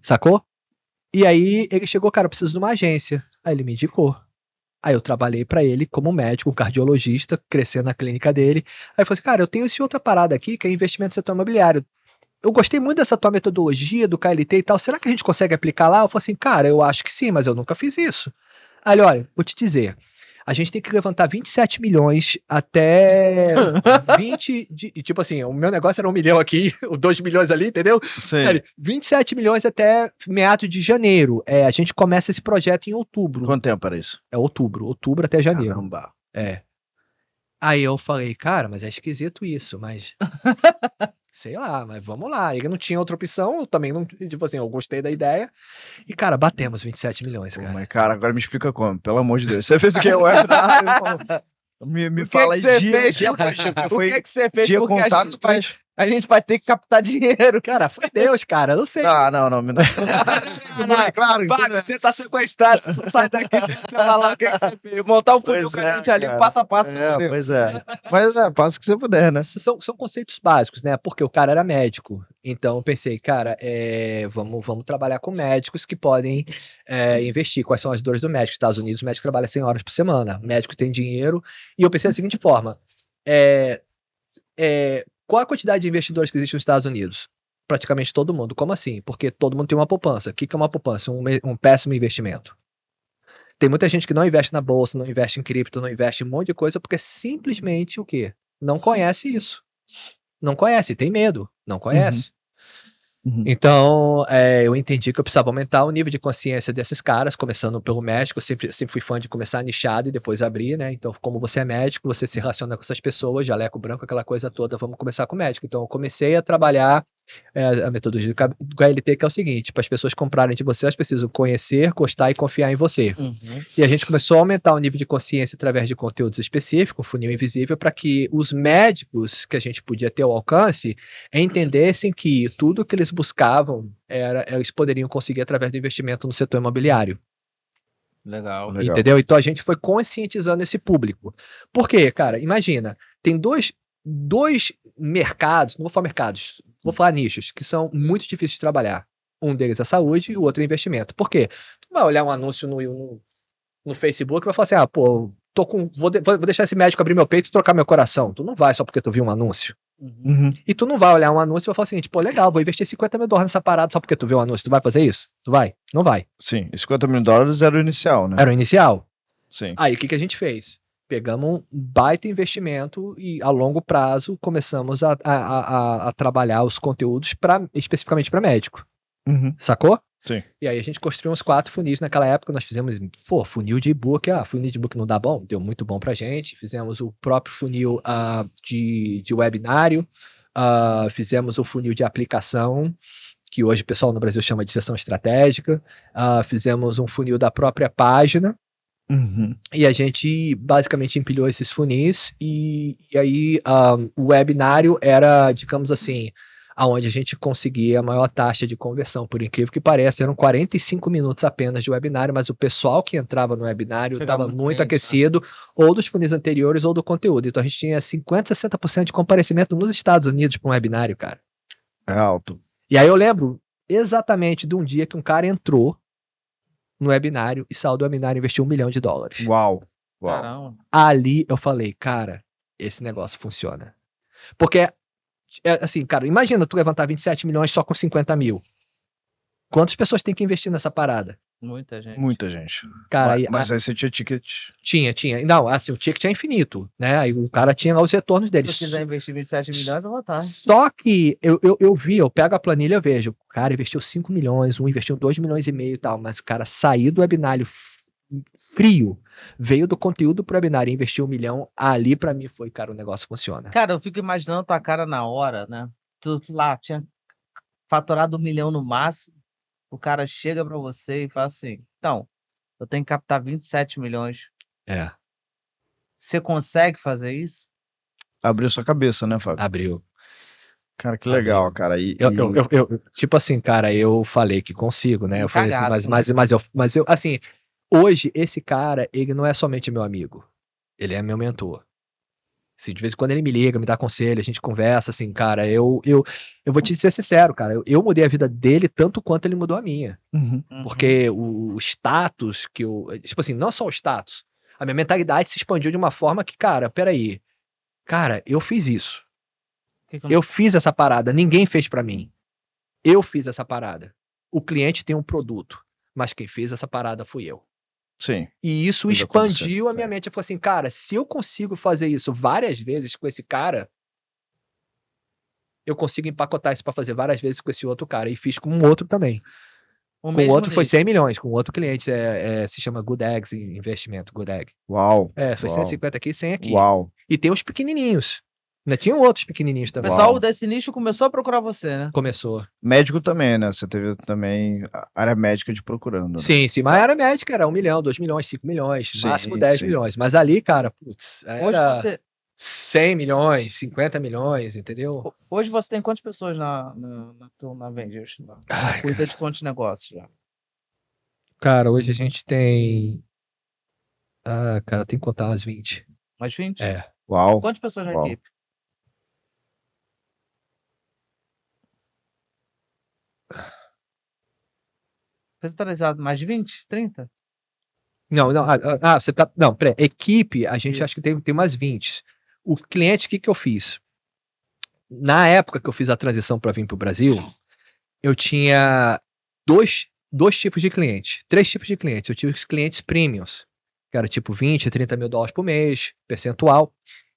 Sacou? E aí ele chegou, cara, eu preciso de uma agência. Aí ele me indicou. Aí eu trabalhei pra ele como médico, um cardiologista, crescendo na clínica dele. Aí eu falei assim, cara, eu tenho essa outra parada aqui, que é investimento no setor imobiliário. Eu gostei muito dessa tua metodologia do KLT e tal. Será que a gente consegue aplicar lá? Eu falei assim, cara, eu acho que sim, mas eu nunca fiz isso. Aí ele, olha, vou te dizer, a gente tem que levantar 27 milhões até 20, tipo assim, o meu negócio era 1 milhão aqui, 2 milhões ali, entendeu? Sim. 27 milhões até meados de janeiro. A gente começa esse projeto em outubro. Quanto tempo era isso? Outubro até janeiro. Caramba. Aí eu falei, cara, mas é esquisito isso, mas... sei lá, mas vamos lá. Ele não tinha outra opção, eu também não, tipo assim, eu gostei da ideia. E, cara, batemos 27 milhões, cara. Mas, cara, agora me explica como, pelo amor de Deus. Você fez o que? Me fala aí dia após dia. O que você fez? Dia Porque contato, a gente vai ter que captar dinheiro. Cara, foi Deus, cara, não sei. Não. Claro. Fábio, você tá sequestrado, você só sai daqui se você falar o que você fez. Montar um funil com a gente ali, passo a passo. Pois é. Mas passo que você puder, né? São conceitos básicos, né? Porque o cara era médico. Então eu pensei, cara, vamos trabalhar com médicos que podem investir. Quais são as dores do médico? Nos Estados Unidos, o médico trabalha 100 horas por semana. O médico tem dinheiro. E eu pensei da seguinte forma. Qual a quantidade de investidores que existe nos Estados Unidos? Praticamente todo mundo. Como assim? Porque todo mundo tem uma poupança. O que é uma poupança? Um péssimo investimento. Tem muita gente que não investe na bolsa, não investe em cripto, não investe em um monte de coisa, porque simplesmente o quê? Não conhece isso. Não conhece, tem medo, não conhece. Então, eu entendi que eu precisava aumentar o nível de consciência desses caras, começando pelo médico. Eu sempre fui fã de começar nichado e depois abrir, né? Então, como você é médico, você se relaciona com essas pessoas, jaleco branco, aquela coisa toda, vamos começar com o médico. Então, eu comecei a trabalhar a metodologia do KLT, que é o seguinte: para as pessoas comprarem de você, elas precisam conhecer, gostar e confiar em você. E a gente começou a aumentar o nível de consciência através de conteúdos específicos, funil invisível, para que os médicos que a gente podia ter ao alcance entendessem que tudo que eles buscavam eles poderiam conseguir através do investimento no setor imobiliário. Legal. Entendeu? Então a gente foi conscientizando esse público. Por quê, cara? Imagina, tem dois mercados, não vou falar mercados, vou falar nichos, que são muito difíceis de trabalhar. Um deles é saúde e o outro é investimento. Por quê? Tu vai olhar um anúncio no Facebook e vai falar assim, vou deixar esse médico abrir meu peito e trocar meu coração. Tu não vai só porque tu viu um anúncio. E tu não vai olhar um anúncio e vai falar assim, tipo, legal, vou investir $50 mil nessa parada só porque tu viu um anúncio. Tu vai fazer isso? Tu vai? Não vai. Sim, e $50 mil era o inicial, né? Era o inicial. Sim. Aí o que a gente fez? Pegamos um baita investimento e a longo prazo começamos a trabalhar os conteúdos especificamente para médico. Sacou? Sim. E aí a gente construiu uns 4 funis naquela época. Nós fizemos, funil de e-book. Funil de e-book não dá bom? Deu muito bom pra gente. Fizemos o próprio funil de webinário. Fizemos o funil de aplicação, que hoje o pessoal no Brasil chama de sessão estratégica. Fizemos um funil da própria página. E a gente basicamente empilhou esses funis. E aí o webinário era, digamos assim, aonde a gente conseguia a maior taxa de conversão, por incrível que pareça. Eram 45 minutos apenas de webinário, mas o pessoal que entrava no webinário estava muito aquecido, né? Ou dos funis anteriores ou do conteúdo. Então a gente tinha 50%, 60% de comparecimento nos Estados Unidos para um webinário, cara. É alto. E aí eu lembro exatamente de um dia que um cara entrou no webinário e saiu do webinário e investiu $1 milhão. Uau. Caramba. Ali eu falei, cara, esse negócio funciona. Porque assim, cara, imagina tu levantar 27 milhões só com 50 mil. Quantas pessoas tem que investir nessa parada? Muita gente. Muita gente. Cara, mas aí você tinha ticket? Tinha. Não, assim, o ticket é infinito, né? Aí o cara tinha lá os retornos dele. Se você quiser investir 27 milhões, eu vou estar. Só que eu pego a planilha e vejo, o cara investiu 5 milhões, um investiu 2,5 milhões e tal, mas o cara saiu do webinário frio, veio do conteúdo pro webinário e investiu $1 milhão, ali pra mim foi, cara, o negócio funciona. Cara, eu fico imaginando tua cara na hora, né? Tu lá tinha faturado $1 milhão no máximo, o cara chega pra você e fala assim, então, eu tenho que captar 27 milhões. Você consegue fazer isso? Abriu sua cabeça, né, Fábio? Abriu. Cara, que legal, cara. Tipo assim, cara, eu falei que consigo, né? Eu falei assim, mas eu, assim, hoje, esse cara, ele não é somente meu amigo. Ele é meu mentor. Assim, de vez em quando ele me liga, me dá conselho, a gente conversa, assim, cara, eu vou te ser sincero, cara, eu mudei a vida dele tanto quanto ele mudou a minha. Porque o status que eu... Tipo assim, não só o status. A minha mentalidade se expandiu de uma forma que, cara, peraí. Cara, eu fiz isso. Eu fiz essa parada, ninguém fez pra mim. Eu fiz essa parada. O cliente tem um produto, mas quem fez essa parada fui eu. Sim. E isso expandiu a minha mente. Eu falei assim, cara, se eu consigo fazer isso várias vezes com esse cara, eu consigo empacotar isso pra fazer várias vezes com esse outro cara. E fiz com um outro também. Com o outro foi 100 milhões. Com outro cliente se chama Good Eggs Investimento. Good Egg. Uau. Foi 150 aqui, 100 aqui. Uau. E tem os pequenininhos. Ainda tinham outros pequenininhos também. O pessoal desse nicho começou a procurar você, né? Começou. Médico também, né? Você teve também a área médica de procurando. Né? Sim, mas a área médica era 1 milhão, 2 milhões, 5 milhões, máximo 10 milhões. Mas ali, cara, putz, era hoje 100 milhões, 50 milhões, entendeu? Hoje você tem quantas pessoas na Avengers? Cuida de quantos negócios já? Cara, hoje a gente tem... cara, tem que contar umas 20. Mais 20? Uau. Quantas pessoas na equipe? Centralizado, mais de 20? 30? Não, você tá... Não, peraí, equipe, a gente acha que tem umas 20. O cliente, o que eu fiz? Na época que eu fiz a transição para vir pro Brasil, eu tinha 2 tipos de clientes, 3 tipos de clientes. Eu tive os clientes premiums, que era tipo 20, 30 mil dólares por mês, percentual.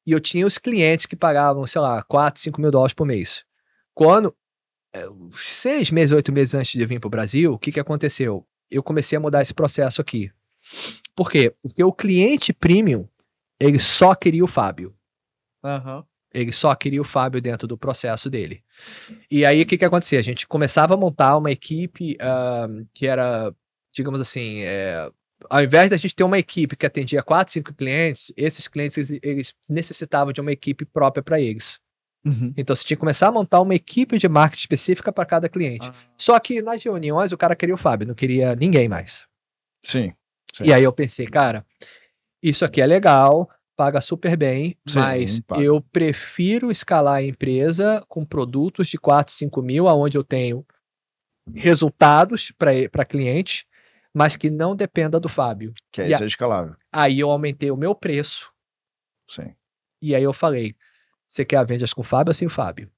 E eu tinha os clientes que pagavam, sei lá, 4, 5 mil dólares por mês. Quando, 6 meses, 8 meses antes de vir para o Brasil, o que aconteceu? Eu comecei a mudar esse processo aqui. Por quê? Porque o cliente premium, ele só queria o Fábio. Uhum. Ele só queria o Fábio dentro do processo dele. E aí, o que acontecia? A gente começava a montar uma equipe que era, digamos assim, ao invés da gente ter uma equipe que atendia 4, 5 clientes, esses clientes, eles necessitavam de uma equipe própria para eles. Uhum. Então, você tinha que começar a montar uma equipe de marketing específica para cada cliente. Só que nas reuniões, o cara queria o Fábio, não queria ninguém mais. Sim. E aí eu pensei, cara, isso aqui é legal, paga super bem, Sim, mas paga. eu prefiro escalar a empresa com produtos de 4, 5 mil, onde eu tenho resultados para clientes, mas que não dependa do Fábio. Que aí isso é escalável. Aí eu aumentei o meu preço. Sim. E aí eu falei, você quer a vendas com o Fábio ou sem o Fábio?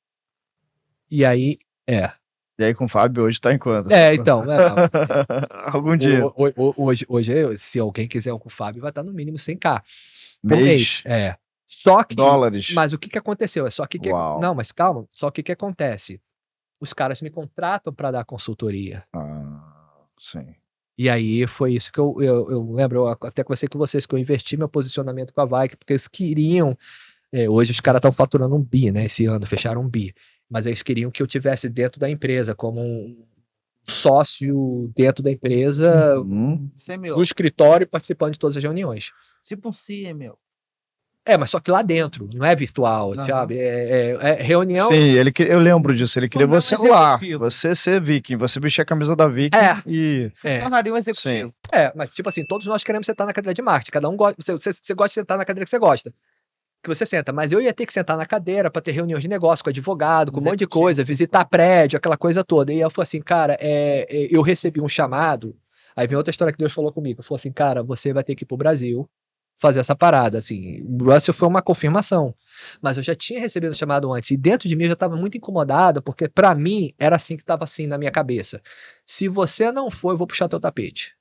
E aí, E aí com o Fábio hoje tá em quanto? então. Algum dia. Hoje, se alguém quiser um com o Fábio, vai estar no mínimo 100k. Mês. Só que. Dólares. Mas o que aconteceu? Uau. Não, mas calma. Só que o que acontece? Os caras me contratam para dar consultoria. Sim. E aí foi isso que eu lembro. Eu até conversei com vocês que eu investi meu posicionamento com a Vaik, porque eles queriam. Hoje os caras estão faturando um bi, né? Esse ano, fecharam um bi. Mas eles queriam que eu tivesse dentro da empresa, como um sócio dentro da empresa, no escritório, participando de todas as reuniões. Tipo um CMO. Mas só que lá dentro, não é virtual, sabe? É reunião. Sim, eu lembro disso. Ele queria você lá, você ser viking, você vestir a camisa da viking e... Você tornaria um executivo. Mas tipo assim, todos nós queremos sentar na cadeira de marketing, cada um gosta, você gosta de sentar na cadeira que você gosta. Que você senta, mas eu ia ter que sentar na cadeira para ter reuniões de negócio com advogado, com um monte de coisa, visitar prédio, aquela coisa toda. E eu falei assim, cara, eu recebi um chamado, aí vem outra história que Deus falou comigo, falou assim, cara, você vai ter que ir pro Brasil fazer essa parada, assim, o Russell foi uma confirmação, mas eu já tinha recebido o chamado antes, e dentro de mim eu já estava muito incomodado, porque para mim era assim que estava assim na minha cabeça, se você não for, eu vou puxar teu tapete.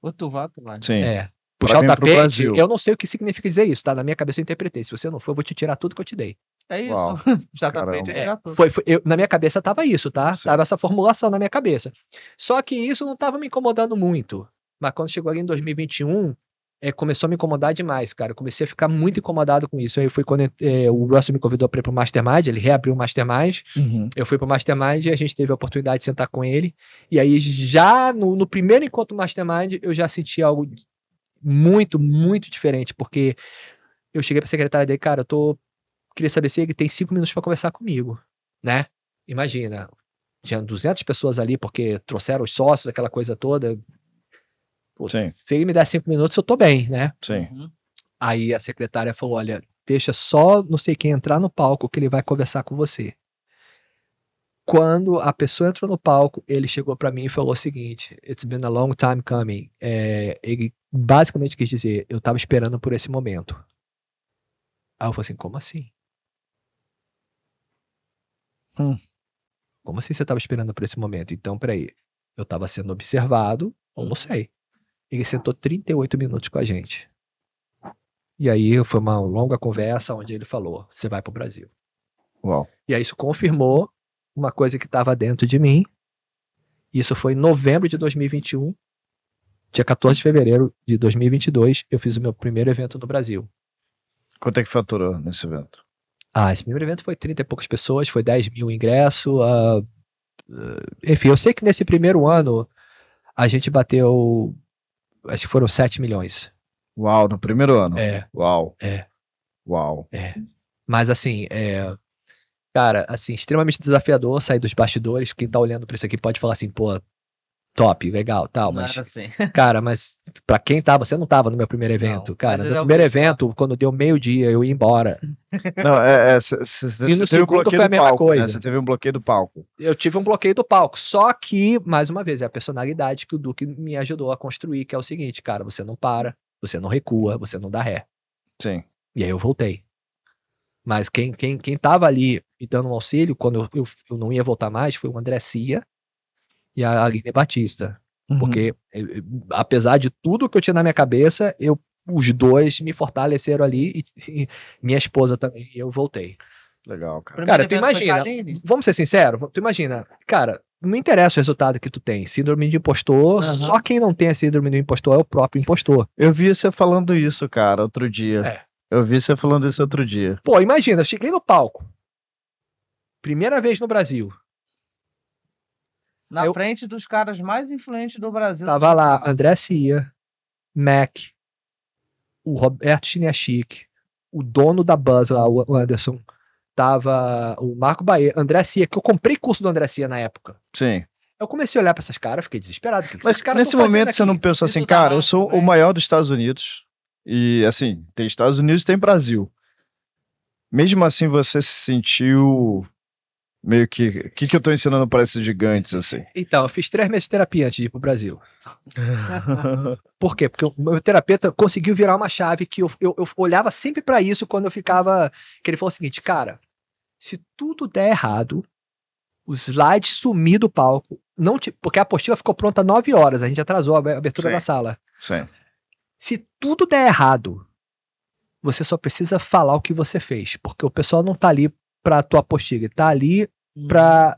Ou tu vai. Sim. Puxar o tapete, eu não sei o que significa dizer isso, tá? Na minha cabeça eu interpretei. Se você não for, eu vou te tirar tudo que eu te dei. É isso. Puxar tapete, tirar tudo. Na minha cabeça tava isso, tá? Sim. Tava essa formulação na minha cabeça. Só que isso não tava me incomodando muito. Mas quando chegou ali em 2021, começou a me incomodar demais, cara. Eu comecei a ficar muito incomodado com isso. Aí foi quando o Russell me convidou para ir pro Mastermind, ele reabriu o Mastermind. Eu fui pro Mastermind e a gente teve a oportunidade de sentar com ele. E aí, já no primeiro encontro do Mastermind, eu já senti algo muito, muito diferente, porque eu cheguei pra secretária dele, cara, queria saber se ele tem 5 minutos para conversar comigo, né? Imagina, tinha 200 pessoas ali, porque trouxeram os sócios, aquela coisa toda. Pô, se ele me der 5 minutos, eu tô bem, né? Sim. Aí a secretária falou, olha, deixa só não sei quem entrar no palco que ele vai conversar com você. Quando a pessoa entrou no palco, ele chegou para mim e falou o seguinte, it's been a long time coming. Ele basicamente quis dizer, eu tava esperando por esse momento. Aí eu falei assim, como assim? Como assim você tava esperando por esse momento? Então, peraí, eu tava sendo observado, ou não sei. Ele sentou 38 minutos com a gente. E aí foi uma longa conversa onde ele falou, você vai pro Brasil. Uau. E aí isso confirmou uma coisa que estava dentro de mim. Isso foi em novembro de 2021. Dia 14 de fevereiro de 2022, eu fiz o meu primeiro evento no Brasil. Quanto é que faturou nesse evento? Esse primeiro evento foi 30 e poucas pessoas, foi 10 mil ingressos. Enfim, eu sei que nesse primeiro ano a gente bateu, acho que foram 7 milhões. Uau, no primeiro ano? Uau. Uau. Mas assim, cara, assim, extremamente desafiador sair dos bastidores. Quem tá olhando pra isso aqui pode falar assim, pô, top, legal, tal, não mas, era assim. Cara, mas pra quem você não tava no meu primeiro evento, não, cara, no meu primeiro evento, quando deu meio-dia, eu ia embora. Não, e no segundo foi a mesma coisa. Né? Você teve um bloqueio do palco. Eu tive um bloqueio do palco, só que, mais uma vez, é a personalidade que o Duque me ajudou a construir, que é o seguinte, cara, você não para, você não recua, você não dá ré. Sim. E aí eu voltei. Mas quem tava ali me dando um auxílio, quando eu não ia voltar mais, foi o André Cia e a Aline Batista. Porque, apesar de tudo que eu tinha na minha cabeça, os dois me fortaleceram ali e minha esposa também, e eu voltei. Legal, cara. Cara, tu imagina, vamos ser sinceros, tu imagina, cara, não interessa o resultado que tu tem, síndrome de impostor, só quem não tem a síndrome do impostor é o próprio impostor. Eu vi você falando isso, cara, outro dia. Eu vi você falando isso outro dia. Pô, imagina, eu cheguei no palco, primeira vez no Brasil. Na frente dos caras mais influentes do Brasil. Tava lá André Cia, Mac, o Roberto Chiniachik, o dono da Buzz lá, o Anderson, tava o Marco Baê, André Cia, que eu comprei curso do André Cia na época. Sim. Eu comecei a olhar pra essas caras, fiquei desesperado. Mas nesse momento você não pensou assim, cara, eu sou o maior dos Estados Unidos, e assim, tem Estados Unidos e tem Brasil. Mesmo assim você se sentiu meio que... O que eu tô ensinando pra esses gigantes, assim? Então, eu fiz 3 meses de terapia antes de ir pro Brasil. Por quê? Porque o meu terapeuta conseguiu virar uma chave que eu olhava sempre pra isso quando eu ficava... Que ele falou o seguinte, cara, se tudo der errado, o slide sumir do palco, porque a apostila ficou pronta 9 horas, a gente atrasou a abertura da sala. Sim. Se tudo der errado, você só precisa falar o que você fez, porque o pessoal não tá ali pra tua apostila, tá ali pra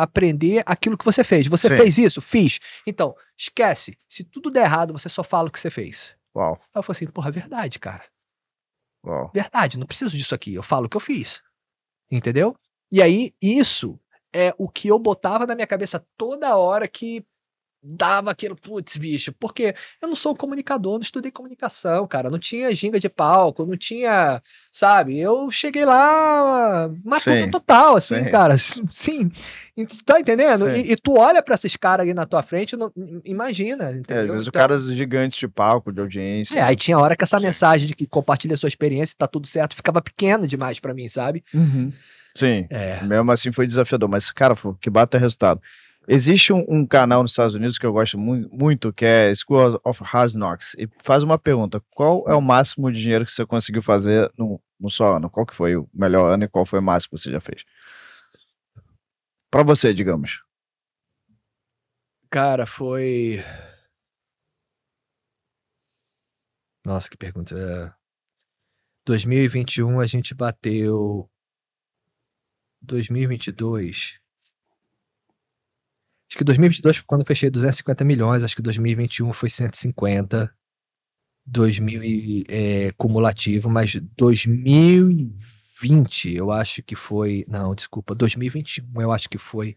aprender aquilo que você fez. Você fez isso? Fiz. Então, esquece. Se tudo der errado, você só fala o que você fez. Uau. Aí eu falei assim, porra, verdade, cara. Uau. Verdade, não preciso disso aqui. Eu falo o que eu fiz. Entendeu? E aí, isso é o que eu botava na minha cabeça toda hora que dava aquilo, putz, bicho, porque eu não sou comunicador, não estudei comunicação, cara, não tinha ginga de palco, não tinha, sabe, eu cheguei lá, matuto total, assim, cara, sim, tá entendendo? E tu olha pra esses caras ali na tua frente, não, imagina, entendeu? Às vezes o cara gigantes de palco, de audiência. Aí tinha hora que essa mensagem de que compartilha a sua experiência e tá tudo certo, ficava pequena demais pra mim, sabe? Sim, mesmo assim foi desafiador, mas, cara, que bata resultado. Existe um canal nos Estados Unidos que eu gosto muito, que é School of Hard Knocks, e faz uma pergunta, qual é o máximo de dinheiro que você conseguiu fazer no só ano? Qual que foi o melhor ano e qual foi o máximo que você já fez? Pra você, digamos. Cara, foi... Nossa, que pergunta. 2021 a gente bateu... 2022... Acho que 2022 foi quando eu fechei 250 milhões, acho que 2021 foi 150, 2000 cumulativo, mas 2020 eu acho que foi, não, desculpa, 2021 eu acho que foi,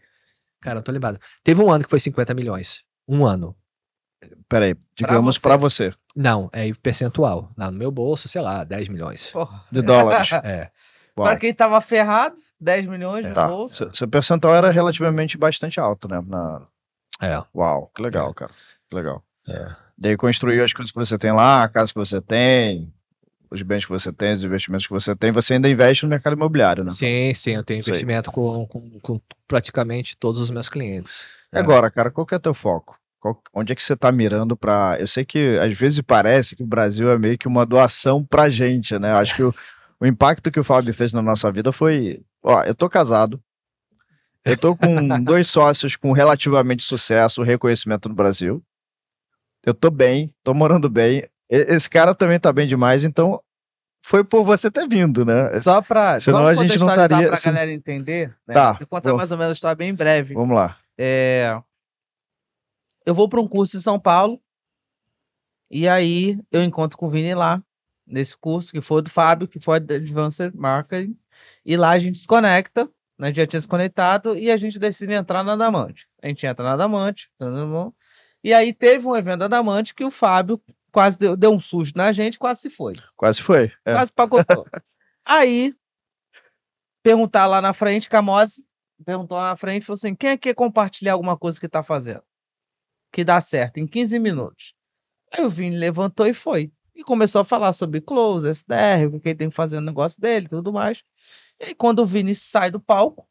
cara, não tô lembrado. Teve um ano que foi 50 milhões, um ano. Peraí, digamos pra você. Não, é percentual, lá no meu bolso, sei lá, 10 milhões. De dólares. Pra quem tava ferrado, 10 milhões no bolso. Seu percentual era relativamente bastante alto, né? Uau, que legal, cara. Que legal. Daí construiu as coisas que você tem lá, a casa que você tem, os bens que você tem, os investimentos que você tem. Você ainda investe no mercado imobiliário, né? Sim, eu tenho investimento com praticamente todos os meus clientes. Agora, cara, qual que é o teu foco? Onde é que você tá mirando pra... Eu sei que às vezes parece que o Brasil é meio que uma doação pra gente, né? Eu acho que o impacto que o Fábio fez na nossa vida foi... Ó, eu tô casado, eu tô com 2 sócios com relativamente sucesso, reconhecimento no Brasil, eu tô bem, tô morando bem, esse cara também tá bem demais, então foi por você ter vindo, né? Só pra... Senão a gente não estaria... Pra galera entender, né? Tá. Vou contar mais ou menos a história bem breve. Vamos lá. Eu vou para um curso em São Paulo, e aí eu encontro com o Vini lá, nesse curso, que foi do Fábio, que foi da Advanced Marketing, e lá a gente se conecta, né, já tinha se conectado, e a gente decide entrar na Adamante. A gente entra na Adamante, e aí teve um evento da Adamante que o Fábio quase deu um susto na gente, quase se foi. Quase foi. Quase pacotou. Aí, perguntar lá na frente, Camose perguntou lá na frente, falou assim, quem é que quer compartilhar alguma coisa que tá fazendo? Que dá certo, em 15 minutos. Aí o Vini levantou e foi. E começou a falar sobre close, SDR, o que ele tem que fazer no negócio dele e tudo mais. E aí, quando o Vini sai do palco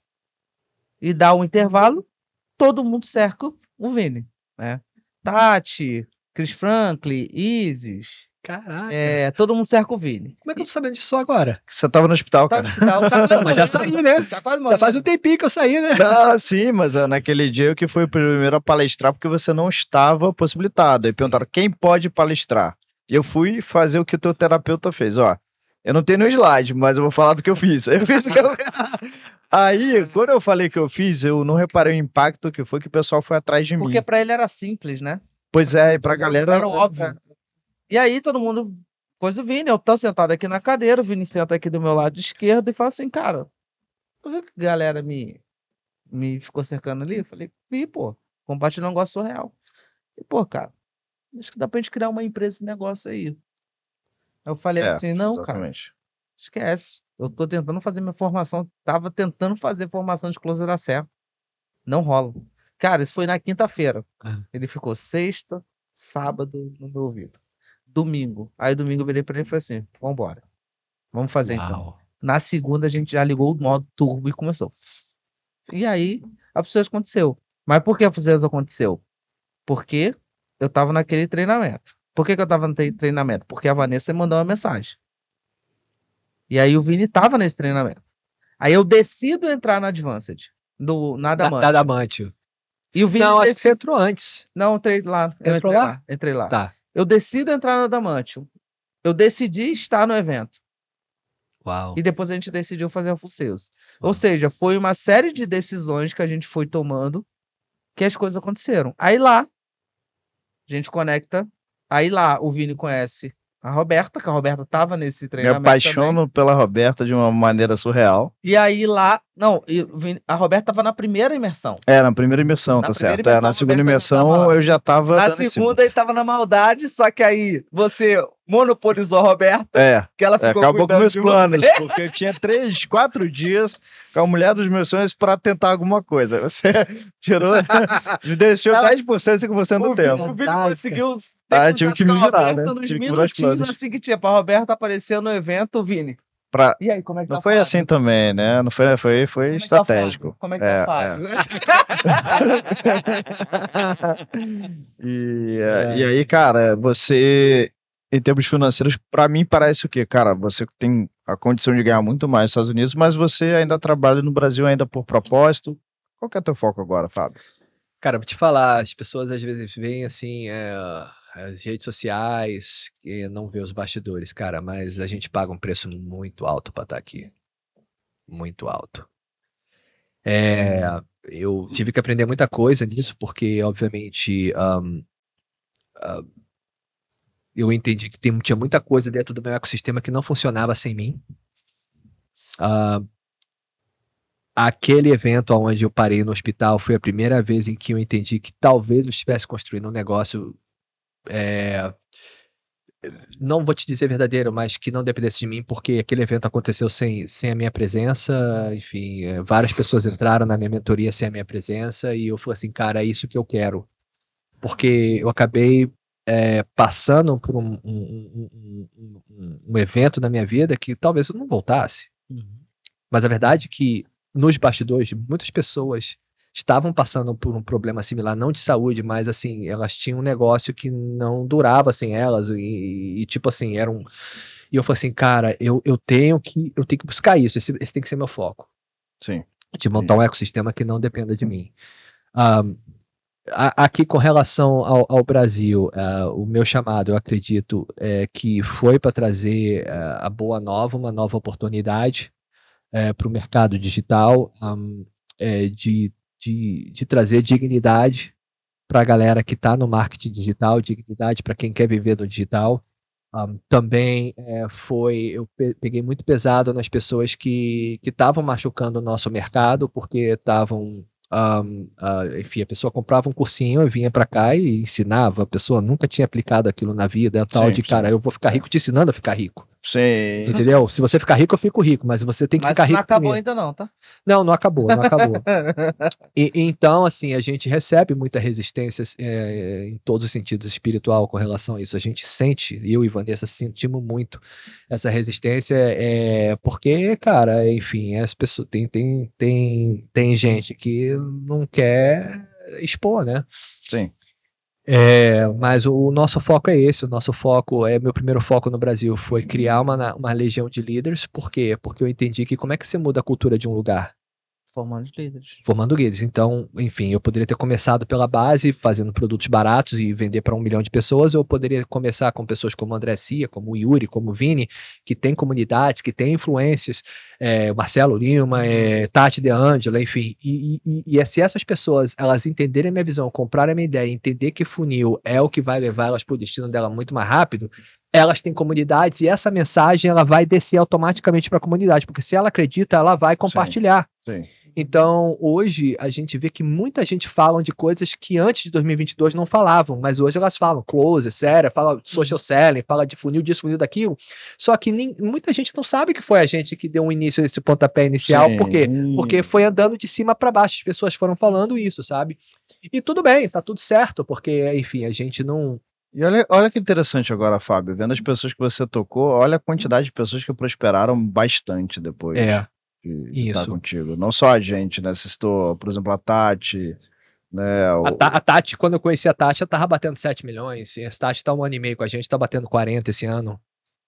e dá um intervalo, todo mundo cerca o Vini, né? Tati, Chris Franklin, Isis, Caraca. Todo mundo cerca o Vini. Como é que eu tô sabendo disso só agora? Você tava no hospital, Tá cara. no hospital, Mas já saí, né? Tá quase Já morrendo. faz um tempinho que eu saí, né? Ah, sim, mas naquele dia eu que fui o primeiro a palestrar porque você não estava possibilitado. Aí perguntaram quem pode palestrar. E eu fui fazer o que o teu terapeuta fez. Ó, eu não tenho no slide, mas eu vou falar do que eu fiz. Eu fiz o que eu... Aí, quando eu falei que eu fiz, eu não reparei o impacto que foi que o pessoal foi atrás de mim. Porque pra ele era simples, né? Pois é, e pra galera... Era óbvio. E aí todo mundo... Coisa o Vini, eu tô sentado aqui na cadeira, o Vini senta aqui do meu lado esquerdo e fala assim, cara, tu viu que a galera me ficou cercando ali? Eu falei, vi, pô, compartilhando um negócio surreal. E, pô, cara, acho que dá pra gente criar uma empresa de negócio aí. Aí eu falei assim, não, exatamente. cara, esquece. Eu tô tentando fazer minha formação, tava tentando fazer formação de closer dar certo. Não rola. Cara, isso foi na quinta-feira. Ele ficou sexta, sábado no meu ouvido. Domingo. Aí domingo eu virei pra ele e falei assim, vambora. Vamos fazer então. Na segunda a gente já ligou o modo turbo e começou. E aí a Fuceiros aconteceu. Mas por que a Fuceiros aconteceu? Porque eu tava naquele treinamento. Por que eu tava no treinamento? Porque a Vanessa mandou uma mensagem. E aí o Vini tava nesse treinamento. Aí eu decido entrar na Advanced. Na Adamantio. Da Adamantio. E o Vini acho que você entrou antes. Não, entrei lá. Entrei lá. Tá. Eu decido entrar na Adamantio. Eu decidi estar no evento. Uau. E depois a gente decidiu fazer a Fuceiros. Ou seja, foi uma série de decisões que a gente foi tomando que as coisas aconteceram. Aí lá, a gente conecta. Aí lá, o Vini conhece a Roberta, que a Roberta tava nesse treinamento. Me apaixono pela Roberta de uma maneira surreal. E aí lá, a Roberta tava na primeira imersão. Na primeira imersão, tá certo. Na segunda imersão eu já tava. Na segunda ele tava na maldade, só que aí você monopolizou a Roberta. Que ela ficou acabou com meus planos, porque eu tinha 4 dias com a mulher dos meus sonhos pra tentar alguma coisa. Você tirou, me deixou 10%, 5% do tempo. O Vini conseguiu. Tive que me virar, né? Nos minutinhos assim que tinha pra Roberta aparecer no evento, o Vini. E aí, como é que não foi assim também, né? Não foi estratégico. Como é que tá Fábio? E aí, cara, você, em termos financeiros, pra mim parece o quê? Cara, você tem a condição de ganhar muito mais nos Estados Unidos, mas você ainda trabalha no Brasil ainda por propósito. Qual que é o teu foco agora, Fábio? Cara, vou te falar, as pessoas às vezes veem assim, as redes sociais e não vê os bastidores, cara, mas a gente paga um preço muito alto para estar aqui. Muito alto. Eu tive que aprender muita coisa nisso, porque, obviamente, eu entendi que tinha muita coisa dentro do meu ecossistema que não funcionava sem mim. Aquele evento onde eu parei no hospital foi a primeira vez em que eu entendi que talvez eu estivesse construindo um negócio, não vou te dizer verdadeiro, mas que não dependesse de mim, porque aquele evento aconteceu sem a minha presença. Enfim, várias pessoas entraram na minha mentoria sem a minha presença, e eu falei assim, cara, é isso que eu quero. Porque eu acabei passando por um evento na minha vida que talvez eu não voltasse. Mas a verdade é que nos bastidores, muitas pessoas estavam passando por um problema similar, não de saúde, mas assim, elas tinham um negócio que não durava sem elas, e tipo assim, e eu falei assim, cara, eu tenho que buscar isso, esse tem que ser meu foco. Sim. De montar um ecossistema que não dependa de mim. Aqui com relação ao Brasil, o meu chamado, eu acredito, que foi para trazer a boa nova, uma nova oportunidade para o mercado digital, de trazer dignidade para a galera que está no marketing digital, dignidade para quem quer viver no digital. Também eu peguei muito pesado nas pessoas que estavam machucando o nosso mercado, porque estavam... enfim, a pessoa comprava um cursinho e vinha para cá e ensinava, a pessoa nunca tinha aplicado aquilo na vida, cara, eu vou ficar rico te ensinando a ficar rico. Sim. Entendeu? Se você ficar rico, eu fico rico, mas você tem que ficar rico. Mas não acabou primeiro. ainda não, tá? Não acabou. Então, assim, a gente recebe muita resistência em todos os sentidos espiritual com relação a isso. A gente sente, eu e Vanessa sentimos muito essa resistência, porque, cara, enfim, as pessoas tem gente que não quer expor, né? Sim. Mas o nosso foco é esse, meu primeiro foco no Brasil foi criar uma legião de líderes. Por quê? Porque eu entendi que como é que você muda a cultura de um lugar? Formando líderes. Formando líderes. Então, enfim, eu poderia ter começado pela base, fazendo produtos baratos e vender para 1 milhão de pessoas, ou eu poderia começar com pessoas como o André Cia, como o Yuri, como o Vini, que tem comunidade, que tem influências, Marcelo Lima, Tati De Angela, enfim. E se essas pessoas, elas entenderem a minha visão, comprarem a minha ideia, entender que funil é o que vai levar elas para o destino dela muito mais rápido, elas têm comunidades e essa mensagem ela vai descer automaticamente para a comunidade, porque se ela acredita, ela vai compartilhar. Sim. Então, hoje, a gente vê que muita gente fala de coisas que antes de 2022 não falavam, mas hoje elas falam close, séria, fala social selling, fala de funil disso, funil daquilo. Só que muita gente não sabe que foi a gente que deu um início nesse pontapé inicial. Sim. Por quê? Porque foi andando de cima para baixo, as pessoas foram falando isso, sabe? E tudo bem, tá tudo certo, porque, enfim, a gente não... E olha que interessante agora, Fábio, vendo as pessoas que você tocou, olha a quantidade de pessoas que prosperaram bastante depois. De estar contigo. Não só a gente, né? Você citou, por exemplo, a Tati, né? A Tati, quando eu conheci a Tati, ela tava batendo 7 milhões. A Tati tá 1 ano e meio com a gente, tá batendo 40 esse ano.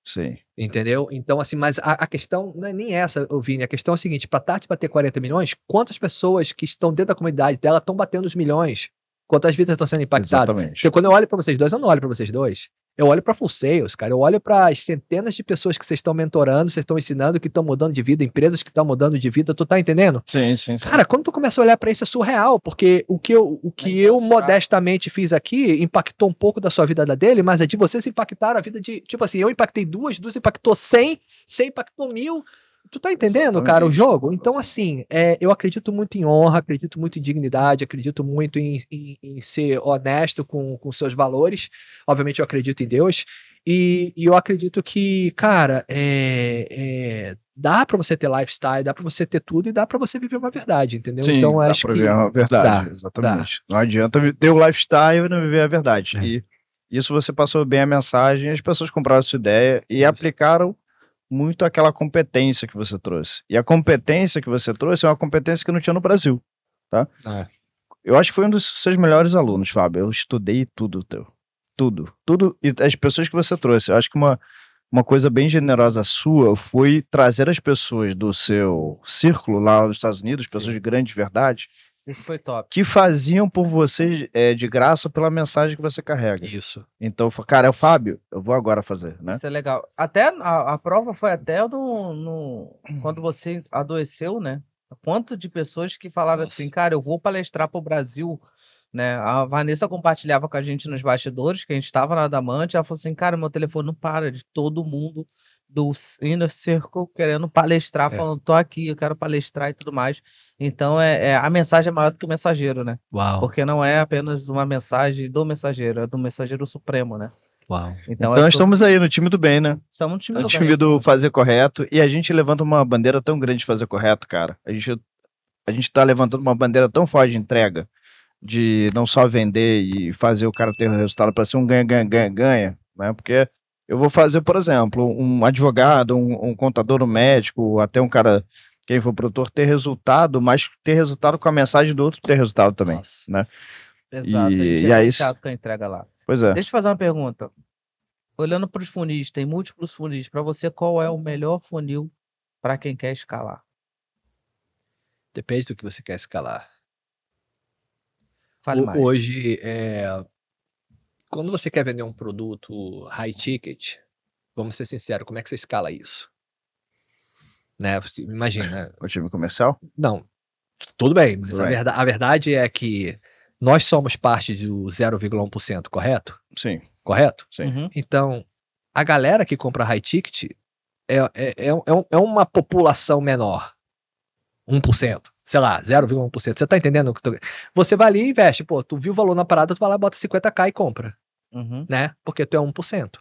Sim. Entendeu? Então, assim, mas a questão não é nem essa, Vini. A questão é a seguinte: pra Tati bater 40 milhões, quantas pessoas que estão dentro da comunidade dela estão batendo os milhões? Quantas vidas estão sendo impactadas? Exatamente. Porque quando eu olho pra vocês dois, eu não olho pra vocês dois. Eu olho para full sales, cara. Eu olho para as centenas de pessoas que vocês estão mentorando, vocês estão ensinando, que estão mudando de vida, empresas que estão mudando de vida. Tu tá entendendo? Sim, sim, sim. Cara, quando tu começa a olhar para isso é surreal, porque o que eu modestamente fiz aqui impactou um pouco da sua vida da dele, mas a de vocês impactaram a vida de, tipo assim, eu impactei duas impactou 100 impactou 1000. Tu tá entendendo, cara, o jogo? Então, assim, eu acredito muito em honra, acredito muito em dignidade, acredito muito em ser honesto com seus valores. Obviamente, eu acredito em Deus. E eu acredito que, cara, dá pra você ter lifestyle, dá pra você ter tudo e dá pra você viver uma verdade, entendeu? Sim, então, dá acho pra viver uma verdade, exatamente. Não adianta ter o lifestyle e não viver a verdade. E isso você passou bem a mensagem, as pessoas compraram a sua ideia e aplicaram muito aquela competência que você trouxe. E a competência que você trouxe é uma competência que não tinha no Brasil, tá? Eu acho que foi um dos seus melhores alunos, Fábio. Eu estudei tudo teu. Tudo. E as pessoas que você trouxe. Eu acho que uma coisa bem generosa sua foi trazer as pessoas do seu círculo lá nos Estados Unidos, pessoas de grande verdade, isso foi top, que faziam por você de graça pela mensagem que você carrega. Isso. Então, cara, é o Fábio, eu vou agora fazer, né? Isso é legal. Até a prova foi até quando você adoeceu, né? Quanto de pessoas que falaram assim, cara, eu vou palestrar pro Brasil, né? A Vanessa compartilhava com a gente nos bastidores, que a gente estava na Adamante, ela falou assim, cara, meu telefone não para, de todo mundo do Inner Circle querendo palestrar, falando, tô aqui, eu quero palestrar e tudo mais. Então, a mensagem é maior do que o mensageiro, né? Uau. Porque não é apenas uma mensagem do mensageiro, é do mensageiro supremo, né? Uau. Então estamos aí no time do bem, né? Estamos no time do bem. No time do fazer correto. E a gente levanta uma bandeira tão grande de fazer correto, cara. A gente tá levantando uma bandeira tão forte de entrega, de não só vender e fazer o cara ter resultado para ser um ganha-ganha-ganha, né? Porque eu vou fazer, por exemplo, um advogado, um contador, um médico, até um cara, quem for produtor, ter resultado, mas ter resultado com a mensagem do outro ter resultado também, né? Exato, e aí com a entrega lá. Pois é. Deixa eu fazer uma pergunta. Olhando para os funis, tem múltiplos funis. Para você, qual é o melhor funil para quem quer escalar? Depende do que você quer escalar. Fale mais. Hoje, quando você quer vender um produto high ticket, vamos ser sinceros, como é que você escala isso? Né? Imagina. O time comercial? Não, tudo bem, mas a verdade é que nós somos parte do 0,1%, correto? Sim. Correto? Sim. Uhum. Então, a galera que compra high ticket é uma população menor. 1%, sei lá, 0,1%. Você tá entendendo? Você vai ali e investe. Pô, tu viu o valor na parada, tu vai lá, bota 50k e compra. Uhum. Né? Porque tu é 1%.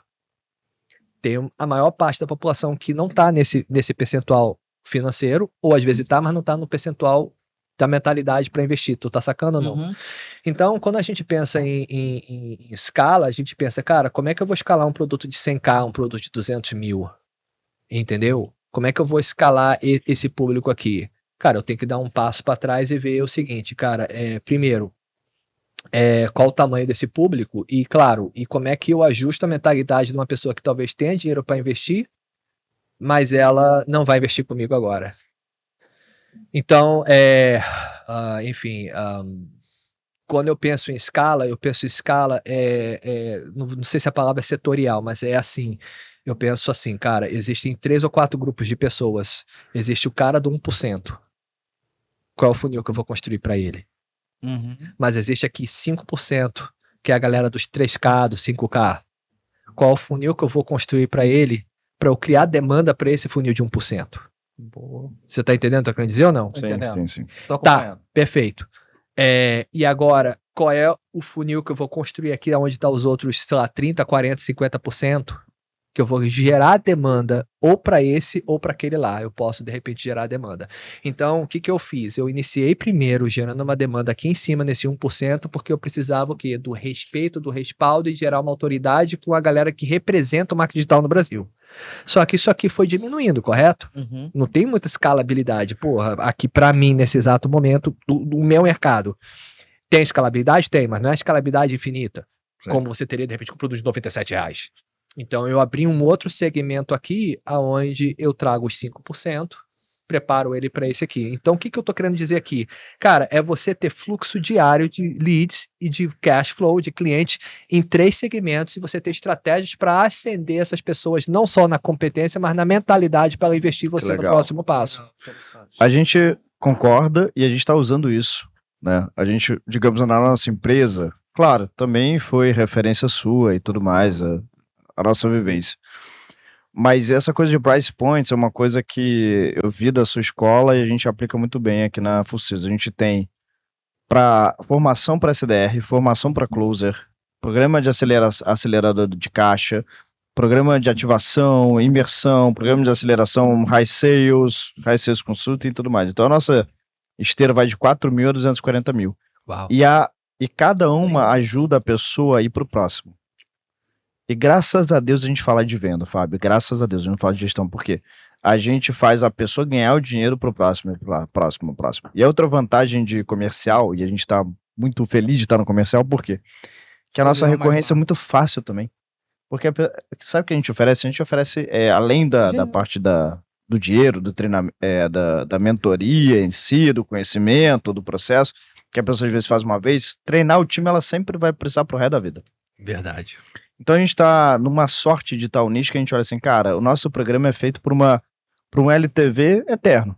Tem a maior parte da população que não tá nesse percentual financeiro, ou às vezes tá, mas não tá no percentual da mentalidade para investir. Tu tá sacando ou não? Uhum. Então, quando a gente pensa em escala, a gente pensa, cara, como é que eu vou escalar um produto de 100k, um produto de 200 mil? Entendeu? Como é que eu vou escalar esse público aqui? Cara, eu tenho que dar um passo para trás e ver o seguinte, cara, primeiro, qual o tamanho desse público e, claro, e como é que eu ajusto a mentalidade de uma pessoa que talvez tenha dinheiro para investir, mas ela não vai investir comigo agora. Então, enfim, quando eu penso em escala, não sei se a palavra é setorial, mas é assim, eu penso assim, cara, existem 3 ou 4 grupos de pessoas, existe o cara do 1%, qual é o funil que eu vou construir para ele? Mas existe aqui 5%, que é a galera dos 3K, dos 5K, qual é o funil que eu vou construir para ele, para eu criar demanda para esse funil de 1%? Boa. Você tá entendendo o que eu quero dizer ou não? Sim. Tá, perfeito. E agora, qual é o funil que eu vou construir aqui, onde tá os outros, sei lá, 30%, 40%, 50%, que eu vou gerar demanda ou para esse ou para aquele lá. Eu posso, de repente, gerar demanda. Então, o que eu fiz? Eu iniciei primeiro gerando uma demanda aqui em cima, nesse 1%, porque eu precisava o quê? Do respeito, do respaldo e gerar uma autoridade com a galera que representa o marketing digital no Brasil. Só que isso aqui foi diminuindo, correto? Não tem muita escalabilidade. Porra, aqui para mim, nesse exato momento, do meu mercado, tem escalabilidade? Tem, mas não é escalabilidade infinita, como você teria, de repente, com um produto de R$97. Então, eu abri um outro segmento aqui, onde eu trago os 5%, preparo ele para esse aqui. Então, o que eu estou querendo dizer aqui? Cara, é você ter fluxo diário de leads e de cash flow de cliente em 3 segmentos e você ter estratégias para ascender essas pessoas, não só na competência, mas na mentalidade para investir você no próximo passo. A gente concorda e a gente está usando isso, né? A gente, digamos, na nossa empresa, claro, também foi referência sua e tudo mais, a nossa vivência. Mas essa coisa de price points é uma coisa que eu vi da sua escola e a gente aplica muito bem aqui na Fullsales. A gente tem formação para SDR, formação para closer, programa de acelerador de caixa, programa de ativação, imersão, programa de aceleração, high sales consulting e tudo mais. Então a nossa esteira vai de 4 mil a 240 mil. Uau. E cada uma ajuda a pessoa a ir para o próximo. E graças a Deus a gente fala de venda, Fábio. Graças a Deus a gente não fala de gestão, porque a gente faz a pessoa ganhar o dinheiro pro próximo. E a outra vantagem de comercial, e a gente está muito feliz de estar no comercial, por quê? Que a nossa recorrência é muito fácil também. Porque sabe o que a gente oferece? A gente oferece, além da parte do dinheiro, do treinamento, da mentoria em si, do conhecimento, do processo, que a pessoa às vezes faz uma vez, treinar o time ela sempre vai precisar pro resto da vida. Verdade. Então a gente está numa sorte de tal nicho que a gente olha assim, cara, o nosso programa é feito por um LTV eterno.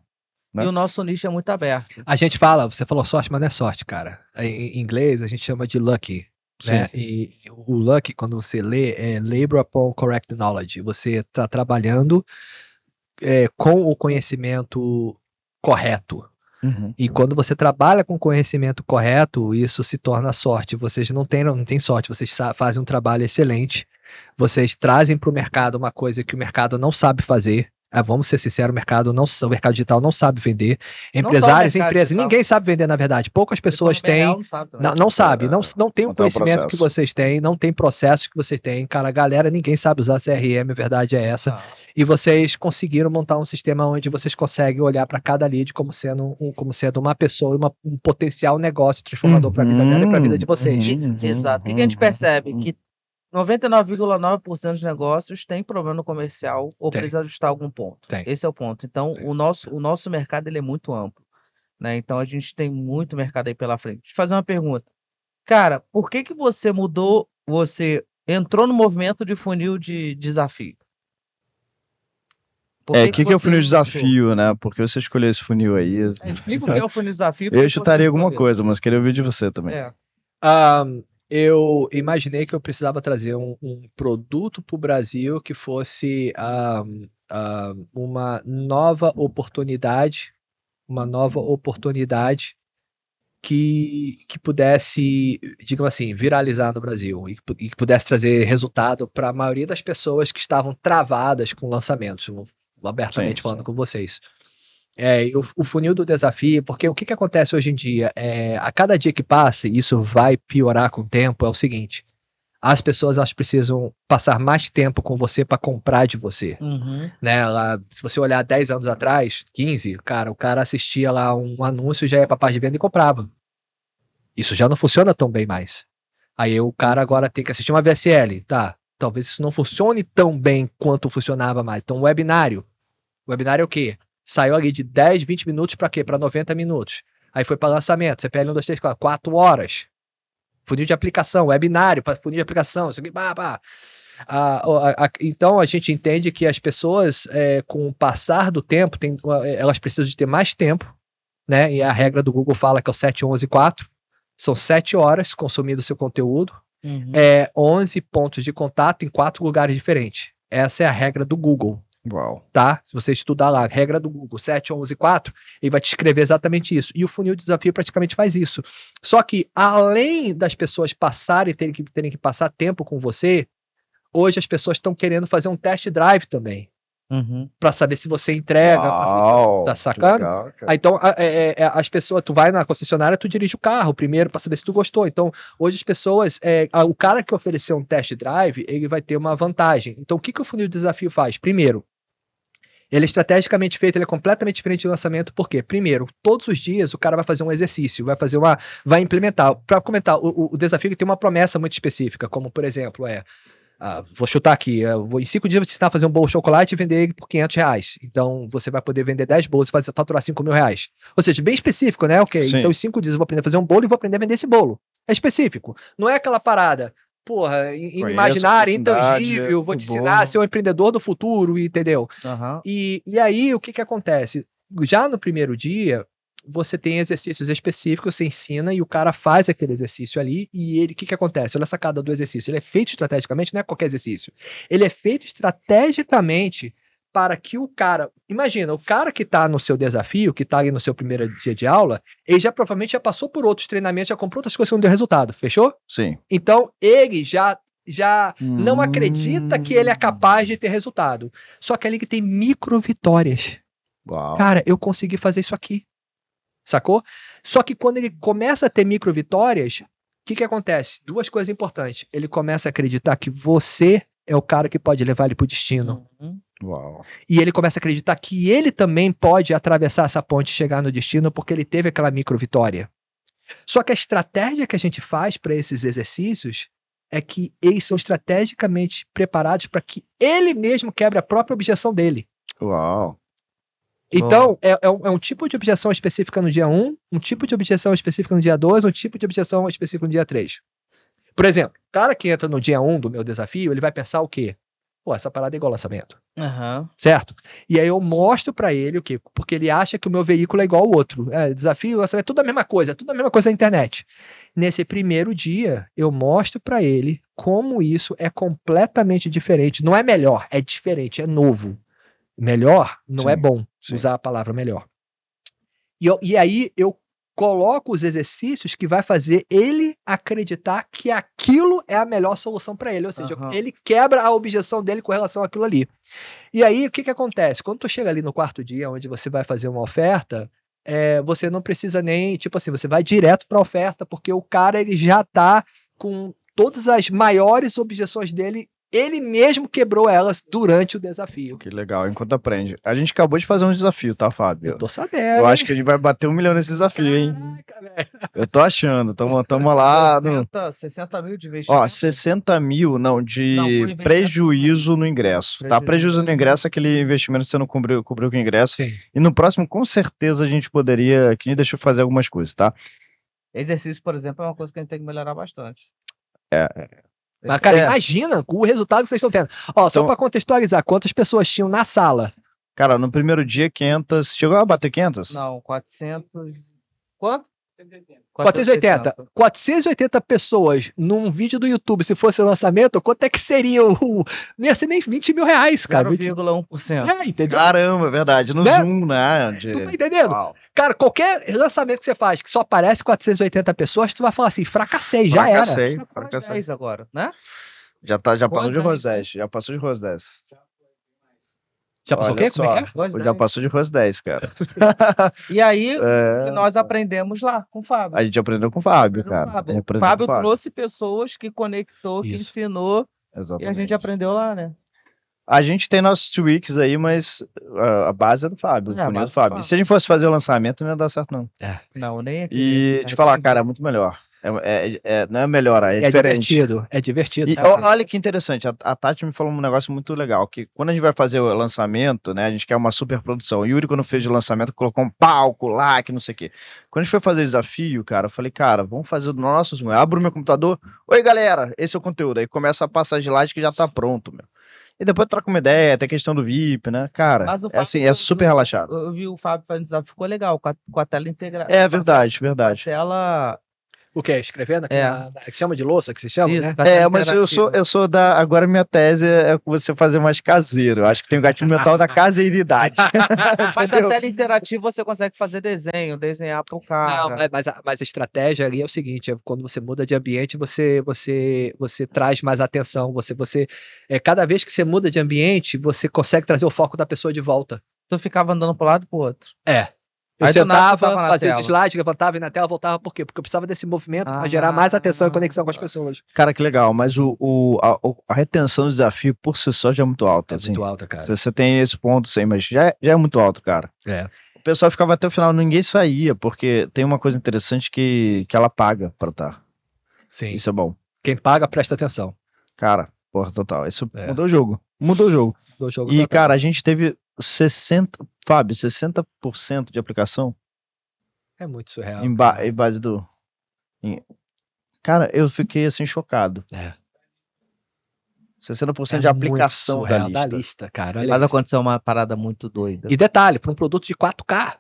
Né? E o nosso nicho é muito aberto. A gente fala, você falou sorte, mas não é sorte, cara. Em inglês a gente chama de lucky. Né? E o lucky, quando você lê, é labor upon correct knowledge. Você está trabalhando com o conhecimento correto. E quando você trabalha com conhecimento correto, isso se torna sorte. Vocês não têm sorte, vocês fazem um trabalho excelente, vocês trazem para o mercado uma coisa que o mercado não sabe fazer. Vamos ser sinceros, o mercado digital não sabe vender. Empresários, empresas, ninguém sabe vender, na verdade. Poucas pessoas têm. Não sabe, não tem o conhecimento que vocês têm, não tem processos que vocês têm. Cara, galera, ninguém sabe usar CRM, a verdade é essa. E vocês conseguiram montar um sistema onde vocês conseguem olhar para cada lead como sendo uma pessoa, um potencial negócio transformador para a vida dela e para a vida de vocês. Exato. O que a gente percebe? Que 99,9% dos negócios tem problema no comercial ou precisa ajustar algum ponto. Esse é o ponto. Então, o nosso mercado ele é muito amplo. Né? Então, a gente tem muito mercado aí pela frente. Deixa eu fazer uma pergunta. Cara, por que você mudou, você entrou no movimento de funil de desafio? O que é o funil de desafio, né? Por que você escolheu esse funil aí? Explica o que é o funil de desafio. Eu chutaria alguma coisa, mas queria ouvir de você também. Eu imaginei que eu precisava trazer um produto para o Brasil que fosse uma nova oportunidade que pudesse, digamos assim, viralizar no Brasil e que pudesse trazer resultado para a maioria das pessoas que estavam travadas com lançamentos, abertamente falando com vocês. O funil do desafio, porque o que acontece hoje em dia, a cada dia que passa, e isso vai piorar com o tempo, é o seguinte, as pessoas elas precisam passar mais tempo com você para comprar de você. Né? Se você olhar 10 anos atrás, 15, o cara assistia lá um anúncio, já ia para a página de venda e comprava. Isso já não funciona tão bem mais. Aí o cara agora tem que assistir uma VSL, tá? Talvez isso não funcione tão bem quanto funcionava mais. Então, webinário. Webinário é o quê? Saiu ali de 10, 20 minutos para quê? Para 90 minutos. Aí foi para lançamento, CPL 1, 2, 3, 4 horas. Funil de aplicação, webinário para funil de aplicação, isso aqui, então a gente entende que as pessoas, com o passar do tempo, elas precisam de ter mais tempo, né? E a regra do Google fala que é o 7, 11, 4. São 7 horas consumindo o seu conteúdo, 11 pontos de contato em 4 lugares diferentes. Essa é a regra do Google. Uau. Tá? Se você estudar lá, regra do Google 7, 11, 4, ele vai te escrever exatamente isso. E o funil de desafio praticamente faz isso. Só que, além das pessoas passarem e terem que passar tempo com você, hoje as pessoas estão querendo fazer um test drive também. Para saber se você entrega. Uau, tá sacando? Legal, então, as pessoas, tu vai na concessionária, tu dirige o carro primeiro para saber se tu gostou. Então, hoje as pessoas, o cara que ofereceu um test drive, ele vai ter uma vantagem. Então, o que o funil de desafio faz? Primeiro, ele é estrategicamente feito, ele é completamente diferente do lançamento, por quê? Primeiro, todos os dias o cara vai fazer um exercício, vai implementar. Para comentar, o desafio tem uma promessa muito específica, como, por exemplo, vou chutar aqui, em 5 dias você ensinar a fazer um bolo de chocolate e vender ele por R$500. Então, você vai poder vender 10 bolos e faturar R$5.000. Ou seja, bem específico, né? Ok, Sim. então em 5 dias eu vou aprender a fazer um bolo e vou aprender a vender esse bolo. É específico. Não é aquela parada, inimaginária, intangível, vou te ensinar a ser um empreendedor do futuro, entendeu? E aí, o que acontece? Já no primeiro dia, você tem exercícios específicos, você ensina e o cara faz aquele exercício ali e ele, o que acontece? Olha a sacada do exercício, ele é feito estrategicamente, não é qualquer exercício. Ele é feito estrategicamente para que o cara, imagina, o cara que está no seu desafio, que está ali no seu primeiro dia de aula, ele já provavelmente já passou por outros treinamentos, já comprou outras coisas que não deu resultado, fechou? Sim. Então, ele já não acredita que ele é capaz de ter resultado. Só que ali que tem micro vitórias. Uau. Cara, eu consegui fazer isso aqui. Sacou? Só que quando ele começa a ter micro vitórias, o que acontece? 2 coisas importantes. Ele começa a acreditar que você é o cara que pode levar ele pro destino. Uau. E ele começa a acreditar que ele também pode atravessar essa ponte e chegar no destino porque ele teve aquela micro vitória. Só que a estratégia que a gente faz para esses exercícios é que eles são estrategicamente preparados para que ele mesmo quebre a própria objeção dele. Uau. Então, é um tipo de objeção específica no dia 1, um tipo de objeção específica no dia 2, um tipo de objeção específica no dia 3. Por exemplo, o cara que entra no dia 1 do meu desafio, ele vai pensar o quê? Pô, essa parada é igual ao lançamento. Certo? E aí eu mostro pra ele o quê? Porque ele acha que o meu veículo é igual ao outro. Desafio, lançamento, é tudo a mesma coisa na internet. Nesse primeiro dia, eu mostro pra ele como isso é completamente diferente. Não é melhor, é diferente, é novo. Melhor não é bom usar a palavra melhor. E aí eu coloco os exercícios que vai fazer ele acreditar que aquilo é a melhor solução para ele. Ou seja, ele quebra a objeção dele com relação àquilo ali. E aí, o que acontece? Quando tu chega ali no 4º dia, onde você vai fazer uma oferta, você não precisa nem, tipo assim, você vai direto para a oferta, porque o cara ele já tá com todas as maiores objeções dele. Ele mesmo quebrou elas durante o desafio. Que legal, enquanto aprende. A gente acabou de fazer um desafio, tá, Fábio? Eu tô sabendo. Eu acho que a gente vai bater 1 milhão nesse desafio, hein? Caraca, velho. Eu tô achando. Tamo lá. 60 mil de investimento. Ó, 60 mil, de prejuízo no ingresso. Tá? Prejuízo no ingresso é aquele investimento que você não cobriu com o ingresso. Sim. E no próximo, com certeza, a gente poderia. Que deixa eu fazer algumas coisas, tá? Exercício, por exemplo, é uma coisa que a gente tem que melhorar bastante. Mas, cara, imagina o resultado que vocês estão tendo. Ó, só pra contextualizar, quantas pessoas tinham na sala? Cara, no primeiro dia, 500. Chegou a bater 500? Não, 400. Quanto? 480. 480 pessoas num vídeo do YouTube, se fosse lançamento, quanto é que seria não ia ser nem 20 mil reais, cara. 0,1%. Entendeu? Caramba, é verdade. No Zoom, né? Tu tá entendendo? Uau. Cara, qualquer lançamento que você faz que só aparece 480 pessoas, tu vai falar assim, fracassei, já era. Fracassei. Agora, né? Já passou de ROS 10. Já passou de ROS 10. Já passou o quê? Como é que é? Já passou de ROS 10, cara. E aí, nós aprendemos lá com o Fábio. A gente aprendeu com o Fábio, cara. O Fábio trouxe pessoas que conectou, que ensinou. Exatamente. E a gente aprendeu lá, né? A gente tem nossos tweaks aí, mas a base é do Fábio, o funil do Fábio. E se a gente fosse fazer o lançamento, não ia dar certo, não. Não, nem aqui. E te falar, cara, é muito melhor. Não é melhorar, é diferente. É divertido. E olha que interessante, a Tati me falou um negócio muito legal, que quando a gente vai fazer o lançamento, né, a gente quer uma super produção. O Yuri, quando fez o lançamento, colocou um palco lá, que não sei o quê. Quando a gente foi fazer o desafio, cara, eu falei, cara, vamos fazer do nosso, abro o meu computador, oi galera, esse é o conteúdo. Aí começa a passar slide que já tá pronto, meu. E depois troca uma ideia, tem a questão do VIP, né? Cara, é assim, é super relaxado. Eu vi o Fábio fazendo desafio, ficou legal, com a tela integrada. É verdade. A tela... O que? Escrevendo? Que chama de louça, que se chama, isso, né? Mas eu sou da... Agora minha tese é você fazer mais caseiro. Eu acho que tem o gatilho mental da caseiridade. Mas a tela interativa você consegue fazer desenhar pro cara. Não, mas a estratégia ali é o seguinte, quando você muda de ambiente, você traz mais atenção. Cada vez que você muda de ambiente, você consegue trazer o foco da pessoa de volta. Tu ficava andando pro lado e pro outro. Eu sentava, fazia os slides, levantava e na tela voltava, por quê? Porque eu precisava desse movimento para gerar mais atenção e conexão com as pessoas. Cara, que legal, mas a retenção do desafio por si só já é muito alta. Muito alta, cara. Você tem esse ponto, sim, mas já é muito alto, cara. O pessoal ficava até o final, ninguém saía, porque tem uma coisa interessante que ela paga pra estar. Sim. Isso é bom. Quem paga, presta atenção. Cara, porra, total. Isso mudou o jogo. Mudou o jogo. E, cara, a gente teve 60% de aplicação. É muito surreal. Em base do... Cara, eu fiquei assim chocado. 60% de aplicação da lista, cara. Mas aconteceu uma parada muito doida. E detalhe, para um produto de 4K.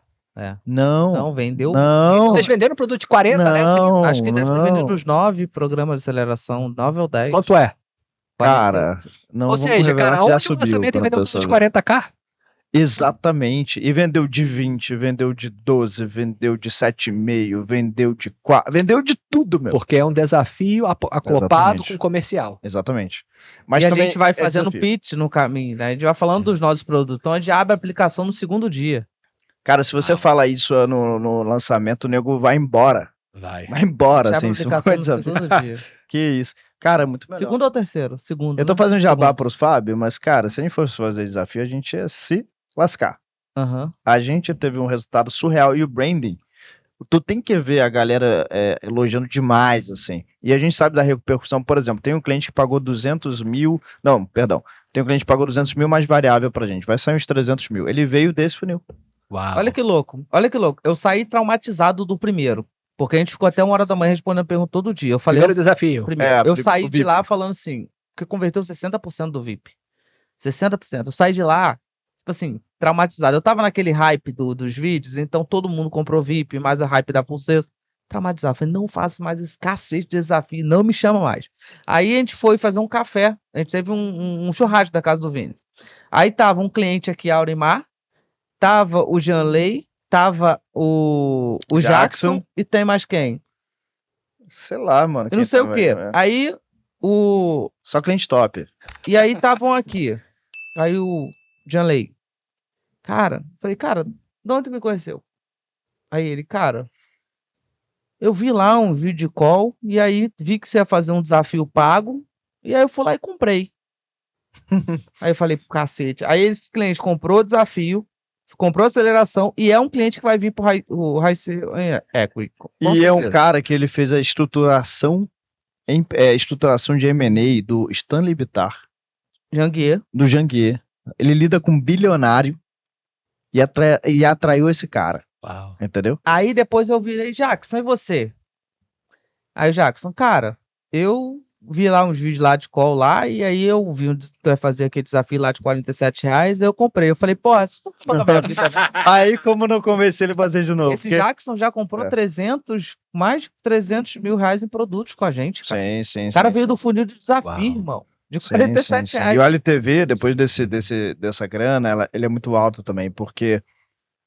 Não, vendeu. Não. Vocês venderam um produto de 40, né? Acho que deve ter vendido uns 9 programas de aceleração, 9 ou 10. Quanto é? Cara, não. Ou seja, cara, onde o lançamento vendeu um produto de 40K? Exatamente. E vendeu de 20, vendeu de 12, vendeu de 7,5, vendeu de 4, vendeu de tudo, meu. Porque é um desafio acoplado com comercial. Exatamente. Mas e também a gente vai fazendo pitch no caminho, né? A gente vai falando dos nossos produtos. Então a gente abre a aplicação no segundo dia. Cara, se você fala isso no lançamento, o nego vai embora. Vai embora, assim. No segundo dia. Que isso. Cara, é muito melhor. Segundo ou terceiro? Segundo. Eu tô fazendo jabá pros Fábio, mas, cara, se a gente fosse fazer desafio, a gente ia se lascar. A gente teve um resultado surreal. E o branding, tu tem que ver a galera elogiando demais, assim. E a gente sabe da repercussão. Por exemplo, tem um cliente que pagou 200 mil... Não, perdão. Tem um cliente que pagou 200 mil mais variável pra gente. Vai sair uns 300 mil. Ele veio desse funil. Uau. Olha que louco. Eu saí traumatizado do primeiro. Porque a gente ficou até 1 hora da manhã respondendo pergunta todo dia. Eu falei, primeiro desafio. Eu saí de lá falando assim, que converteu 60% do VIP. 60%. Eu saí de lá, tipo assim, traumatizado. Eu tava naquele hype dos vídeos, então todo mundo comprou VIP, mais a hype da pulseira. Traumatizado. Falei, não faço mais esse cacete de desafio, não me chama mais. Aí a gente foi fazer um café. A gente teve um churrasco da casa do Vini. Aí tava um cliente aqui, Aurimar, tava o Janley, tava o Jackson e tem mais quem? Sei lá, mano. Eu não sei o quê. Aí Só cliente top. E aí estavam aqui. Aí o Janley. Cara, falei, cara, de onde me conheceu? Aí ele, cara, eu vi lá um vídeo call e aí vi que você ia fazer um desafio pago e aí eu fui lá e comprei. Aí eu falei, cacete. Aí esse cliente comprou o desafio, comprou a aceleração e é um cliente que vai vir pro High Equity. E é um cara que ele fez a estruturação de M&A do Stanley Bittar. Do Janguier. Ele lida com bilionário e atraiu esse cara. Uau. Entendeu? Aí depois eu virei, Jackson, e você? Aí o Jackson, cara, eu vi lá uns vídeos lá de call lá, e aí eu vi tu vai fazer aquele desafio lá de R$47, eu comprei. Eu falei, pô, vocês estão falando minha vida. Aí como não convenci ele a fazer de novo? Esse Jackson já comprou mais de 300 mil reais em produtos com a gente, cara. Sim. O cara veio do funil de desafio, irmão. De R$47. E o LTV, depois dessa grana, ele é muito alto também, porque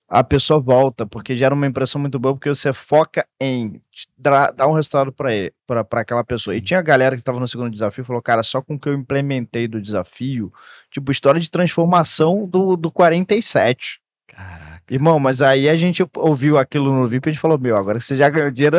a pessoa volta, porque gera uma impressão muito boa, porque você foca em dar um resultado para aquela pessoa. Sim. E tinha a galera que estava no segundo desafio e falou, cara, só com o que eu implementei do desafio, tipo, história de transformação do 47. Caraca. Irmão, mas aí a gente ouviu aquilo no VIP e a gente falou, agora que você já ganhou dinheiro,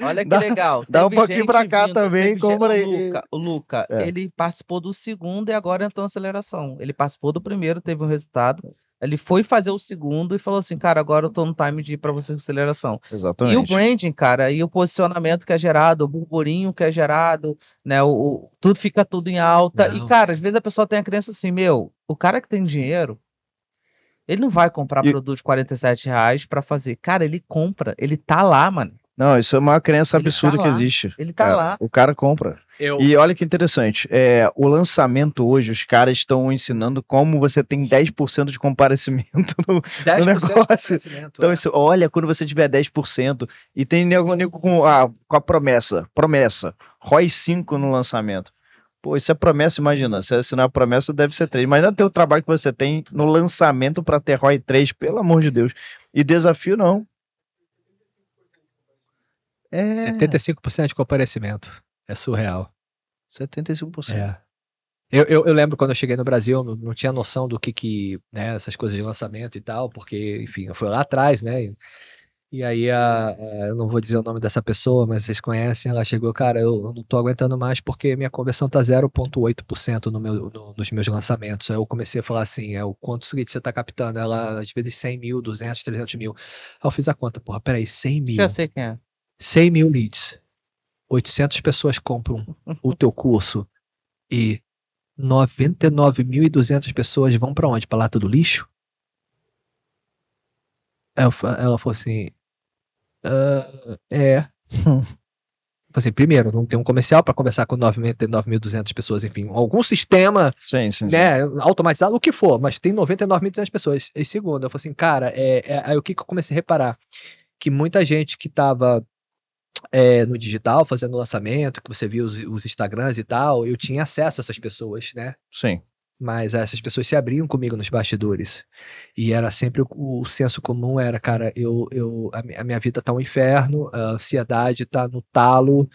olha que legal. Dá um pouquinho pra cá também, compra aí. O Luca, ele participou do segundo e agora entrou na aceleração. Ele participou do primeiro, teve um resultado. Ele foi fazer o segundo e falou assim, cara, agora eu tô no time de ir pra você de aceleração. Exatamente. E o branding, cara, e o posicionamento que é gerado, o burburinho que é gerado, né, tudo fica tudo em alta. Não. E, cara, às vezes a pessoa tem a crença assim, o cara que tem dinheiro, ele não vai comprar produto de R$47 pra fazer. Cara, ele compra, ele tá lá, mano. Não, isso é uma crença absurda que existe. Ele tá lá. O cara compra. E olha que interessante, o lançamento hoje, os caras estão ensinando como você tem 10% de comparecimento no negócio. Então, olha, quando você tiver 10%, e tem nego com a promessa, ROI 5 no lançamento. Pô, isso é promessa, imagina, se assinar a promessa deve ser 3, mas não é o teu trabalho que você tem no lançamento para ter ROI 3, pelo amor de Deus. E desafio não. 75% de comparecimento. É surreal. 75%. Eu lembro quando eu cheguei no Brasil, não tinha noção do que né, essas coisas de lançamento e tal, porque, enfim, eu fui lá atrás, né? E aí, eu não vou dizer o nome dessa pessoa, mas vocês conhecem, ela chegou, cara, eu não tô aguentando mais porque minha conversão tá 0,8% nos meus lançamentos. Aí eu comecei a falar assim, o quanto seguinte você tá captando? Ela, às vezes, 100 mil, 200, 300 mil. Aí eu fiz a conta, porra, peraí, 100 mil. Já sei quem é. 100 mil leads. 800 pessoas compram o teu curso e 99.200 pessoas vão pra onde? Pra lata do lixo? Ela falou assim, assim, primeiro, não tem um comercial para conversar com 99.200 pessoas, enfim, algum sistema né, automatizado, o que for, mas tem 99.200 pessoas. E segundo, eu falei assim, cara, aí o que eu comecei a reparar? Que muita gente que tava no digital, fazendo lançamento, que você viu os Instagrams e tal, eu tinha acesso a essas pessoas, né? Sim. Mas essas pessoas se abriam comigo nos bastidores. E era sempre o senso comum, era, cara, a minha vida tá um inferno, a ansiedade tá no talo,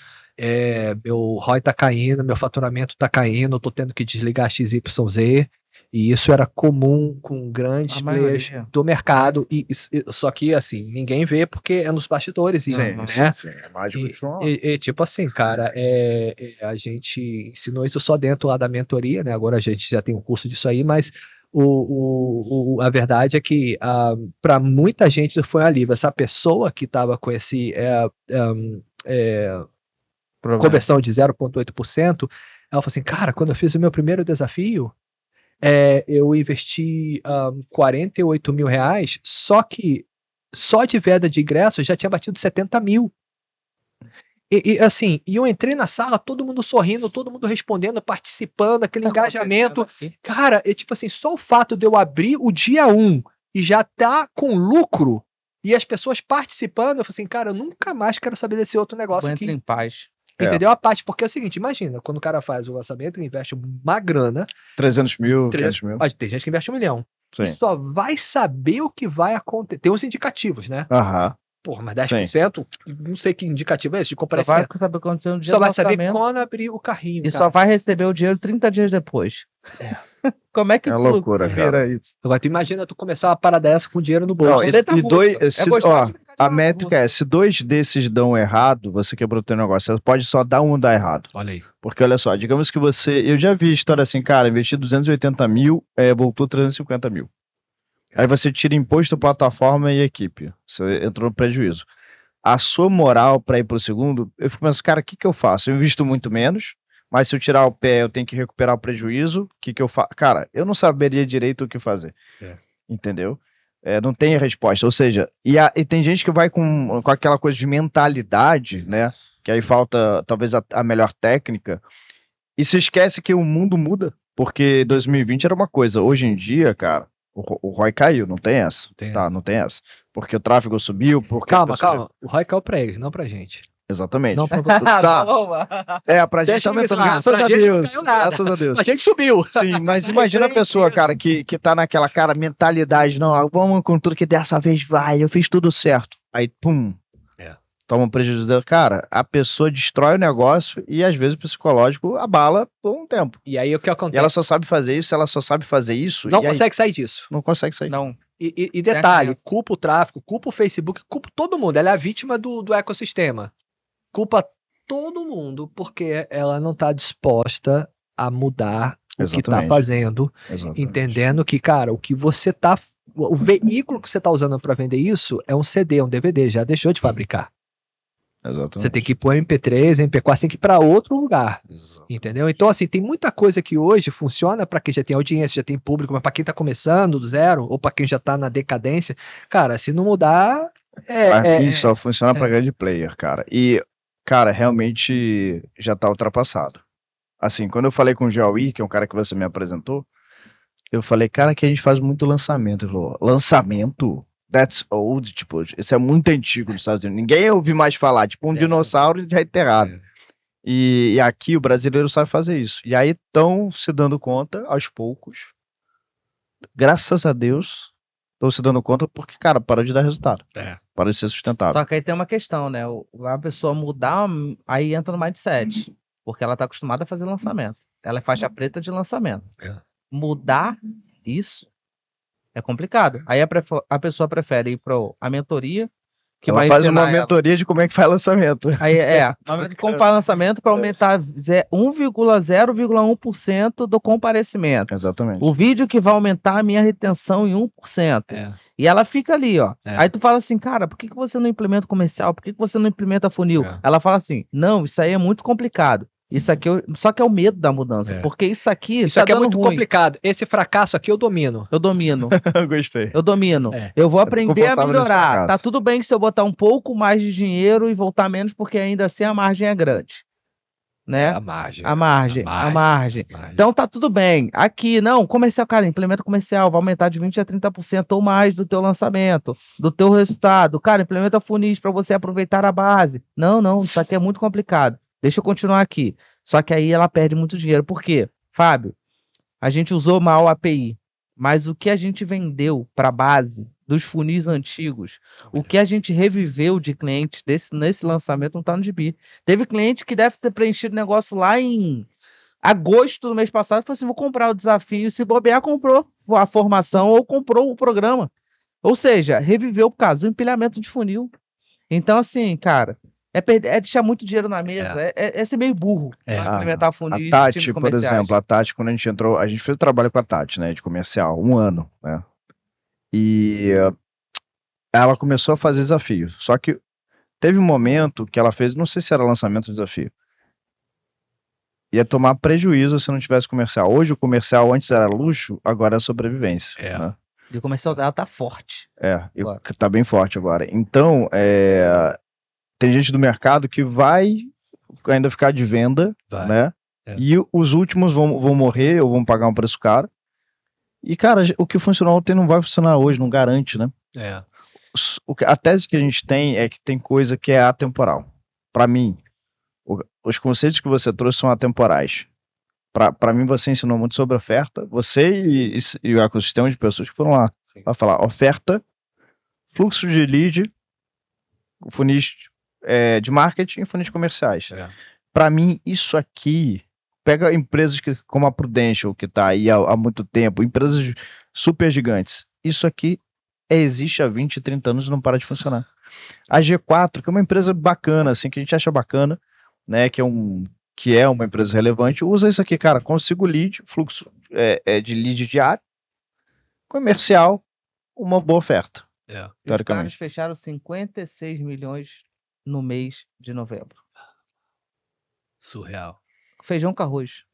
meu ROI tá caindo, meu faturamento tá caindo, eu tô tendo que desligar XYZ. E isso era comum com grandes players do mercado, só que assim, ninguém vê porque é nos bastidores. Sim, é mágico e tipo assim, cara, a gente ensinou isso só dentro lá da mentoria, né? Agora a gente já tem um curso disso aí, mas a verdade é que para muita gente foi um alívio. Essa pessoa que estava com esse conversão de 0,8%, ela falou assim, cara, quando eu fiz o meu primeiro desafio, eu investi 48 mil reais, só que só de venda de ingressos já tinha batido 70 mil. E assim, eu entrei na sala, todo mundo sorrindo, todo mundo respondendo, participando, aquele engajamento. Cara, tipo assim, só o fato de eu abrir o dia 1 e já tá com lucro e as pessoas participando, eu falei assim, cara, eu nunca mais quero saber desse outro negócio aqui. Em paz. Entendeu? A parte, porque é o seguinte, imagina, quando o cara faz o lançamento, ele investe uma grana. 300 mil, 500 mil. Tem gente que investe 1 milhão. Sim. E só vai saber o que vai acontecer. Tem uns indicativos, né? Porra, mas 10%, não sei que indicativo é esse de comparecimento. Só vai saber quando no dia só vai saber quando abrir o carrinho. E cara, só vai receber o dinheiro 30 dias depois. Como é que loucura, cara. Isso? Agora, tu imagina tu começar uma parada dessa com dinheiro no bolso. A métrica se 2 desses dão errado, você quebrou o teu negócio. Você pode só dar um dar errado. Olha aí. Porque olha só, digamos que eu já vi história assim, cara, investi 280 mil, voltou 350 mil. Aí você tira imposto, plataforma e equipe. Você entrou no prejuízo. A sua moral para ir pro segundo, eu fico pensando, cara, o que eu faço? Eu invisto muito menos, mas se eu tirar o pé, eu tenho que recuperar o prejuízo. O que eu faço? Cara, eu não saberia direito o que fazer. Entendeu? Não tem resposta. Ou seja, e tem gente que vai com aquela coisa de mentalidade, né? Que aí falta talvez a melhor técnica. E se esquece que o mundo muda. Porque 2020 era uma coisa. Hoje em dia, cara, o ROI caiu, não tem essa. Não tem essa. Porque o tráfego subiu. Calma. O ROI caiu pra eles, não pra gente. Exatamente. Não pra você. Pra gente tá aumentando, graças a Deus. Graças a Deus. A gente subiu. Sim, mas imagina a pessoa, cara, que tá naquela mentalidade, não, vamos com tudo que dessa vez vai, eu fiz tudo certo. Aí, pum. Toma um prejuízo. Cara, a pessoa destrói o negócio e às vezes o psicológico abala por um tempo. E aí o que acontece? E ela só sabe fazer isso, Não consegue sair disso. Não consegue sair. Não. E detalhe, culpa o tráfego, culpa o Facebook, culpa todo mundo. Ela é a vítima do ecossistema. Culpa todo mundo porque ela não está disposta a mudar o que está fazendo. Entendendo que, cara, o que você está O veículo que você está usando para vender isso é um CD, um DVD, já deixou de fabricar. Exatamente. Você tem que ir pro MP3, MP4, você tem que ir para outro lugar. Exatamente. Entendeu? Então, assim, tem muita coisa que hoje funciona para quem já tem audiência, já tem público, mas para quem tá começando do zero, ou para quem já tá na decadência, cara, se não mudar. Só funciona para grande player, cara. E, cara, realmente já tá ultrapassado. Assim, quando eu falei com o Jaui, que é um cara que você me apresentou, eu falei, cara, que a gente faz muito lançamento. Ele falou, lançamento? That's old, tipo, isso é muito antigo nos Estados Unidos. Ninguém ouve mais falar, tipo, dinossauro já enterrado. E aqui o brasileiro sabe fazer isso. E aí estão se dando conta, aos poucos, graças a Deus, estão se dando conta porque, cara, para de dar resultado. Para de ser sustentável. Só que aí tem uma questão, né? A pessoa mudar, aí entra no mindset. Porque ela tá acostumada a fazer lançamento. Ela é faixa preta de lançamento. Mudar isso é complicado. Aí a pessoa prefere ir para a mentoria, que ela vai faz uma mentoria de como é que faz lançamento. Aí como faz lançamento para aumentar 1,0,1% do comparecimento. Exatamente. O vídeo que vai aumentar a minha retenção em 1%. E ela fica ali, ó. Aí tu fala assim, cara, por que você não implementa comercial? Por que você não implementa funil? Ela fala assim, não, isso aí é muito complicado. Isso aqui, só que é o medo da mudança, porque isso aqui é muito complicado. Esse fracasso aqui eu domino. Eu domino. Eu gostei. Eu domino. Eu vou aprender a melhorar. Tá tudo bem que se eu botar um pouco mais de dinheiro e voltar menos, porque ainda assim a margem é grande. Né? A margem. Então tá tudo bem. Aqui, não, comercial, cara, implementa comercial, vai aumentar de 20% a 30% ou mais do teu lançamento, do teu resultado. Cara, implementa funis para você aproveitar a base. Não, isso aqui é muito complicado. Deixa eu continuar aqui. Só que aí ela perde muito dinheiro. Por quê? Fábio, a gente usou mal a API, mas o que a gente vendeu para a base dos funis antigos, o que a gente reviveu de cliente nesse lançamento não está no gibi. Teve cliente que deve ter preenchido o negócio lá em agosto do mês passado e falou assim, vou comprar o desafio. Se bobear, comprou a formação ou comprou o programa. Ou seja, reviveu por causa do empilhamento de funil. Então, assim, cara... É deixar muito dinheiro na mesa, é ser meio burro pra implementar funil. A Tati, por exemplo, quando a gente entrou, a gente fez o trabalho com a Tati, né, de comercial, 1 ano, né, e ela começou a fazer desafio, só que teve um momento que ela fez, não sei se era lançamento do desafio, ia tomar prejuízo se não tivesse comercial. Hoje o comercial antes era luxo, agora é sobrevivência. Né? E o comercial dela tá forte. Tá bem forte agora. Então, tem gente do mercado que vai ainda ficar de venda, né? E os últimos vão morrer ou vão pagar um preço caro. E, cara, o que funcionou ontem não vai funcionar hoje, não garante, né? A tese que a gente tem é que tem coisa que é atemporal. Para mim, os conceitos que você trouxe são atemporais. Para mim, você ensinou muito sobre oferta. Você e o ecossistema de pessoas que foram lá para falar oferta, fluxo de lead, funis de marketing e funis comerciais. Para mim, isso aqui, pega empresas como a Prudential, que está aí há muito tempo, empresas super gigantes, isso aqui existe há 20, 30 anos e não para de funcionar. A G4, que é uma empresa bacana, assim, que a gente acha bacana, né, que é uma empresa relevante, usa isso aqui, cara, consigo lead, fluxo de lead diário, comercial, uma boa oferta. Os caras fecharam 56 milhões no mês de novembro. Surreal. Feijão com arroz.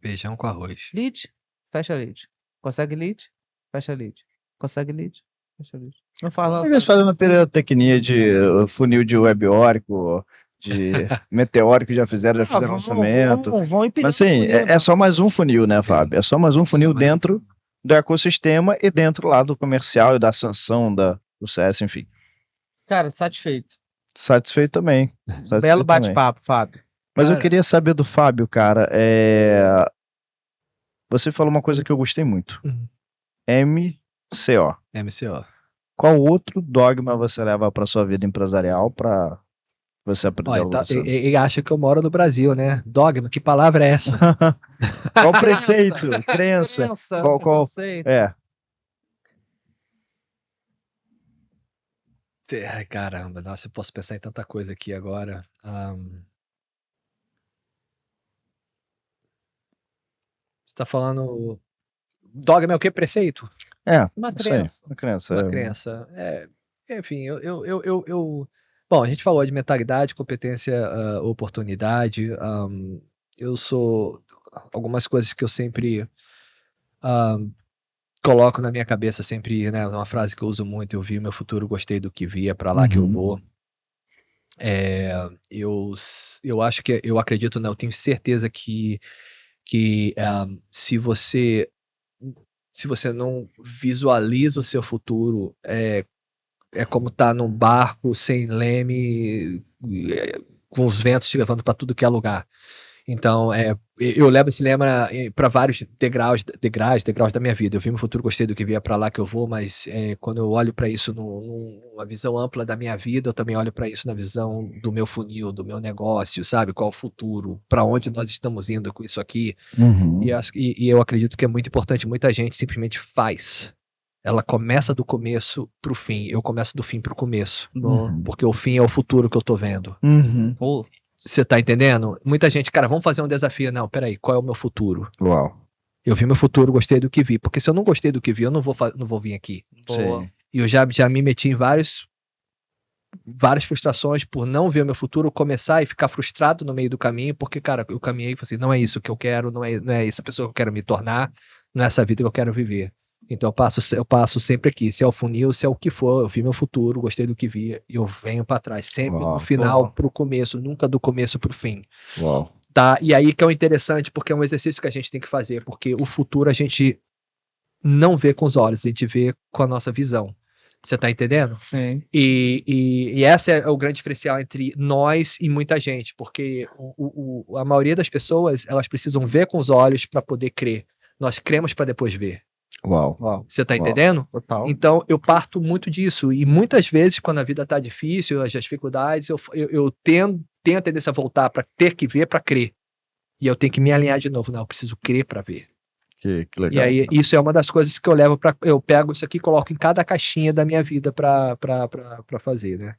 Feijão com arroz. Lead, fecha lead. Consegue lead, fecha lead. Consegue lead, fecha lead. Não fala. Às vezes faz uma pirotecnia de funil de web-órico, de meteórico, já fizeram lançamento. Mas assim, é só mais um funil, né, Fábio? É só mais um funil dentro do ecossistema e dentro lá do comercial e da sanção do CS, enfim. Cara, satisfeito. Satisfeito também. Belo bate-papo, Fábio. Mas eu queria saber do Fábio, cara, você falou uma coisa que eu gostei muito. MCO. Qual outro dogma você leva para sua vida empresarial para você aprender ele acha que eu moro no Brasil, né? Dogma, que palavra é essa? Qual preceito? Crença. Qual preceito. Ai, caramba, nossa, eu posso pensar em tanta coisa aqui agora. Você tá falando... Dogma é o que? Preceito? Uma crença. Uma crença. Enfim, Bom, a gente falou de mentalidade, competência, oportunidade. Eu sou... Algumas coisas que eu sempre coloco na minha cabeça, sempre, né? Uma frase que eu uso muito: eu vi o meu futuro, gostei do que vi, é pra lá que eu vou. Eu acho que... Eu acredito, não, eu tenho certeza que se você não visualiza o seu futuro, é como estar num barco sem leme, com os ventos te levando para tudo que é lugar. Então, eu levo esse lema para vários degraus da minha vida. Eu vi meu futuro, gostei do que via, para lá que eu vou, mas quando eu olho para isso numa visão ampla da minha vida, eu também olho para isso na visão do meu funil, do meu negócio, sabe? Qual o futuro, para onde nós estamos indo com isso aqui. E eu acredito que é muito importante. Muita gente simplesmente faz. Ela começa do começo pro fim. Eu começo do fim pro começo. Porque o fim é o futuro que eu tô vendo. Você tá entendendo? Muita gente, cara, vamos fazer um desafio. Não, peraí, qual é o meu futuro? Uau. Eu vi meu futuro, gostei do que vi. Porque se eu não gostei do que vi, eu não vou vir aqui. Sim. E eu já me meti em várias frustrações por não ver o meu futuro, começar e ficar frustrado no meio do caminho, porque, cara, eu caminhei e falei assim, não é isso que eu quero, não é essa pessoa que eu quero me tornar, não é essa vida que eu quero viver. Então eu passo sempre aqui, se é o funil, se é o que for, eu vi meu futuro, gostei do que vi, e eu venho para trás, sempre do final pro começo, nunca do começo pro fim. Tá? E aí que é o interessante, porque é um exercício que a gente tem que fazer, porque o futuro a gente não vê com os olhos, a gente vê com a nossa visão. Você tá entendendo? Sim. E esse é o grande diferencial entre nós e muita gente, porque a maioria das pessoas, elas precisam ver com os olhos para poder crer. Nós cremos para depois ver. Você tá entendendo? Total. Então eu parto muito disso, e muitas vezes quando a vida tá difícil, as dificuldades, eu tenho a tendência a voltar para ter que ver para crer, e eu tenho que me alinhar de novo. Não, eu preciso crer para ver. Que legal. E aí isso é uma das coisas que eu pego isso aqui e coloco em cada caixinha da minha vida para fazer, né?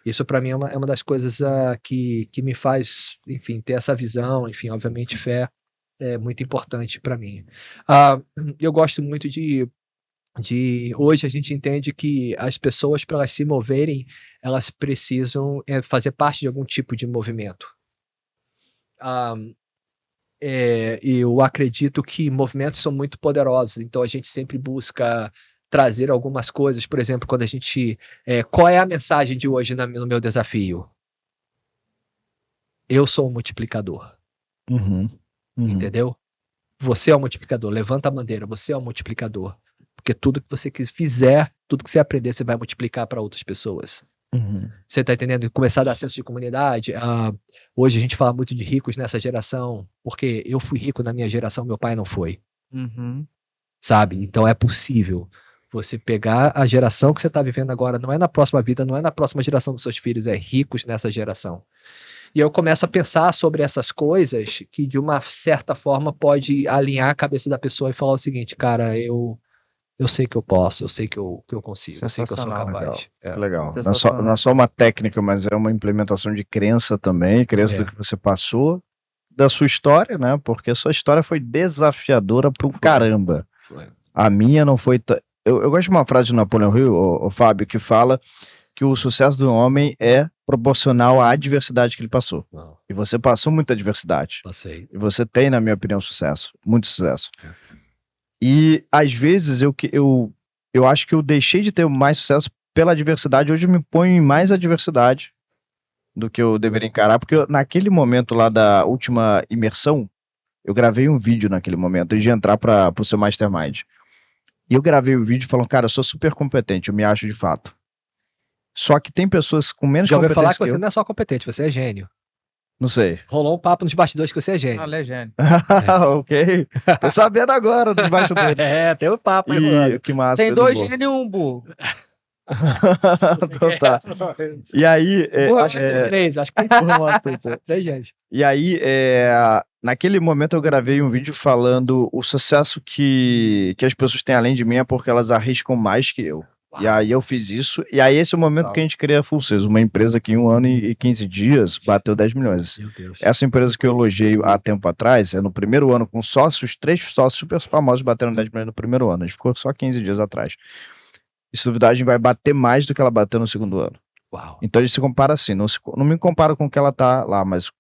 Isso para mim é uma das coisas que me faz, enfim, ter essa visão, enfim, obviamente fé é muito importante para mim. Eu gosto muito de hoje a gente entende que as pessoas, para elas se moverem, elas precisam fazer parte de algum tipo de movimento. Eu acredito que movimentos são muito poderosos, então a gente sempre busca trazer algumas coisas. Por exemplo, quando a gente... qual é a mensagem de hoje no meu desafio? Eu sou um multiplicador. Entendeu? Você é um multiplicador. Levanta a bandeira, você é um multiplicador. Porque tudo que você fizer, tudo que você aprender, você vai multiplicar para outras pessoas. Você tá entendendo? E começar a dar senso de comunidade. Hoje a gente fala muito de ricos nessa geração, porque eu fui rico na minha geração, meu pai não foi. Sabe? Então é possível você pegar a geração que você tá vivendo agora, não é na próxima vida, não é na próxima geração dos seus filhos, é ricos nessa geração. E eu começo a pensar sobre essas coisas que, de uma certa forma, pode alinhar a cabeça da pessoa e falar o seguinte, cara, eu sei que eu posso, eu sei que eu consigo, eu sei que eu sou capaz. Legal. Não é só uma técnica, mas é uma implementação de crença também, crença do que você passou, da sua história, né? Porque a sua história foi desafiadora pro caramba. A minha não foi... Eu gosto de uma frase de Napoleão Hill, o Fábio, que fala que o sucesso do homem é proporcional à adversidade que ele passou. E você passou muita adversidade. Passei. E você tem, na minha opinião, sucesso. Muito sucesso. E, às vezes, eu acho que eu deixei de ter mais sucesso pela adversidade. Hoje eu me ponho em mais adversidade do que eu deveria encarar, porque naquele momento lá da última imersão, eu gravei um vídeo naquele momento, antes de entrar para o seu Mastermind. E eu gravei o vídeo falando, cara, eu sou super competente, eu me acho de fato. Só que tem pessoas com menos competência. Já ouviu falar que você não é só competente, você é gênio. Não sei. Rolou um papo nos bastidores que você é gênio. Ele é gênio. Ok. Tô sabendo agora dos bastidores. Tem um papo aí. Que massa. Tem 2 gênios e um burro. Então tá. E aí... acho que tem 3, acho que tem 3 gênios. E aí, naquele momento eu gravei um vídeo falando o sucesso que as pessoas têm além de mim é porque elas arriscam mais que eu. Uau. E aí eu fiz isso, e aí esse é o momento que a gente cria a Full Sales, uma empresa que em 1 ano e 15 dias bateu 10 milhões. Meu Deus. Essa empresa que eu elogiei há tempo atrás, no primeiro ano com sócios, 3 sócios super famosos bateram 10 milhões no primeiro ano, a gente ficou só 15 dias atrás. E se duvidar, a gente vai bater mais do que ela bateu no segundo ano. Uau. Então a gente se compara assim, não me comparo com o que ela tá lá, mas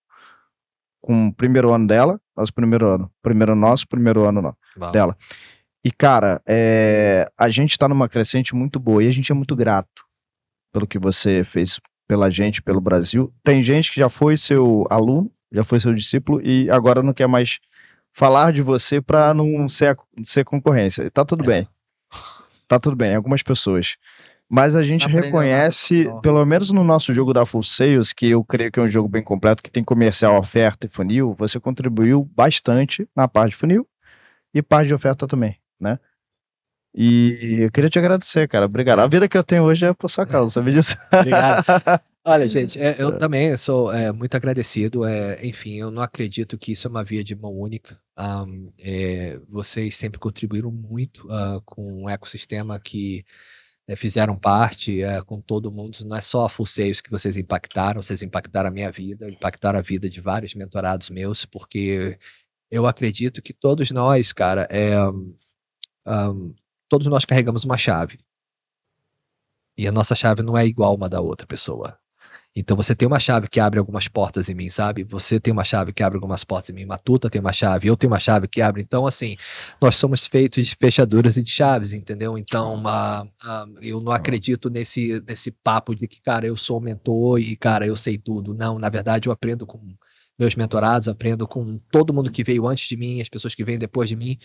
com o primeiro ano dela, nosso primeiro ano dela. E, cara, a gente tá numa crescente muito boa e a gente é muito grato pelo que você fez pela gente, pelo Brasil. Tem gente que já foi seu aluno, já foi seu discípulo e agora não quer mais falar de você pra não ser concorrência. E tá tudo bem. Tá tudo bem, algumas pessoas. Mas a gente reconhece, pelo menos no nosso jogo da Full Sales, que eu creio que é um jogo bem completo, que tem comercial, oferta e funil, você contribuiu bastante na parte de funil e parte de oferta também, né? E eu queria te agradecer, cara. Obrigado. A vida que eu tenho hoje é por sua causa, sabe disso? Obrigado. Olha, gente, eu também sou muito agradecido. Enfim, eu não acredito que isso é uma via de mão única. Vocês sempre contribuíram muito com um ecossistema que fizeram parte com todo mundo. Não é só a Full Sales que vocês impactaram a minha vida, impactaram a vida de vários mentorados meus, porque eu acredito que todos nós, cara, todos nós carregamos uma chave. E a nossa chave não é igual uma da outra pessoa. Então você tem uma chave que abre algumas portas em mim, sabe? Você tem uma chave que abre algumas portas em mim, Matuta tem uma chave, eu tenho uma chave que abre. Então, assim, nós somos feitos de fechaduras e de chaves, entendeu? Então, eu não acredito nesse papo de que, cara, eu sou mentor e, cara, eu sei tudo. Não, na verdade, eu aprendo com meus mentorados, aprendo com todo mundo que veio antes de mim, as pessoas que vêm depois de mim,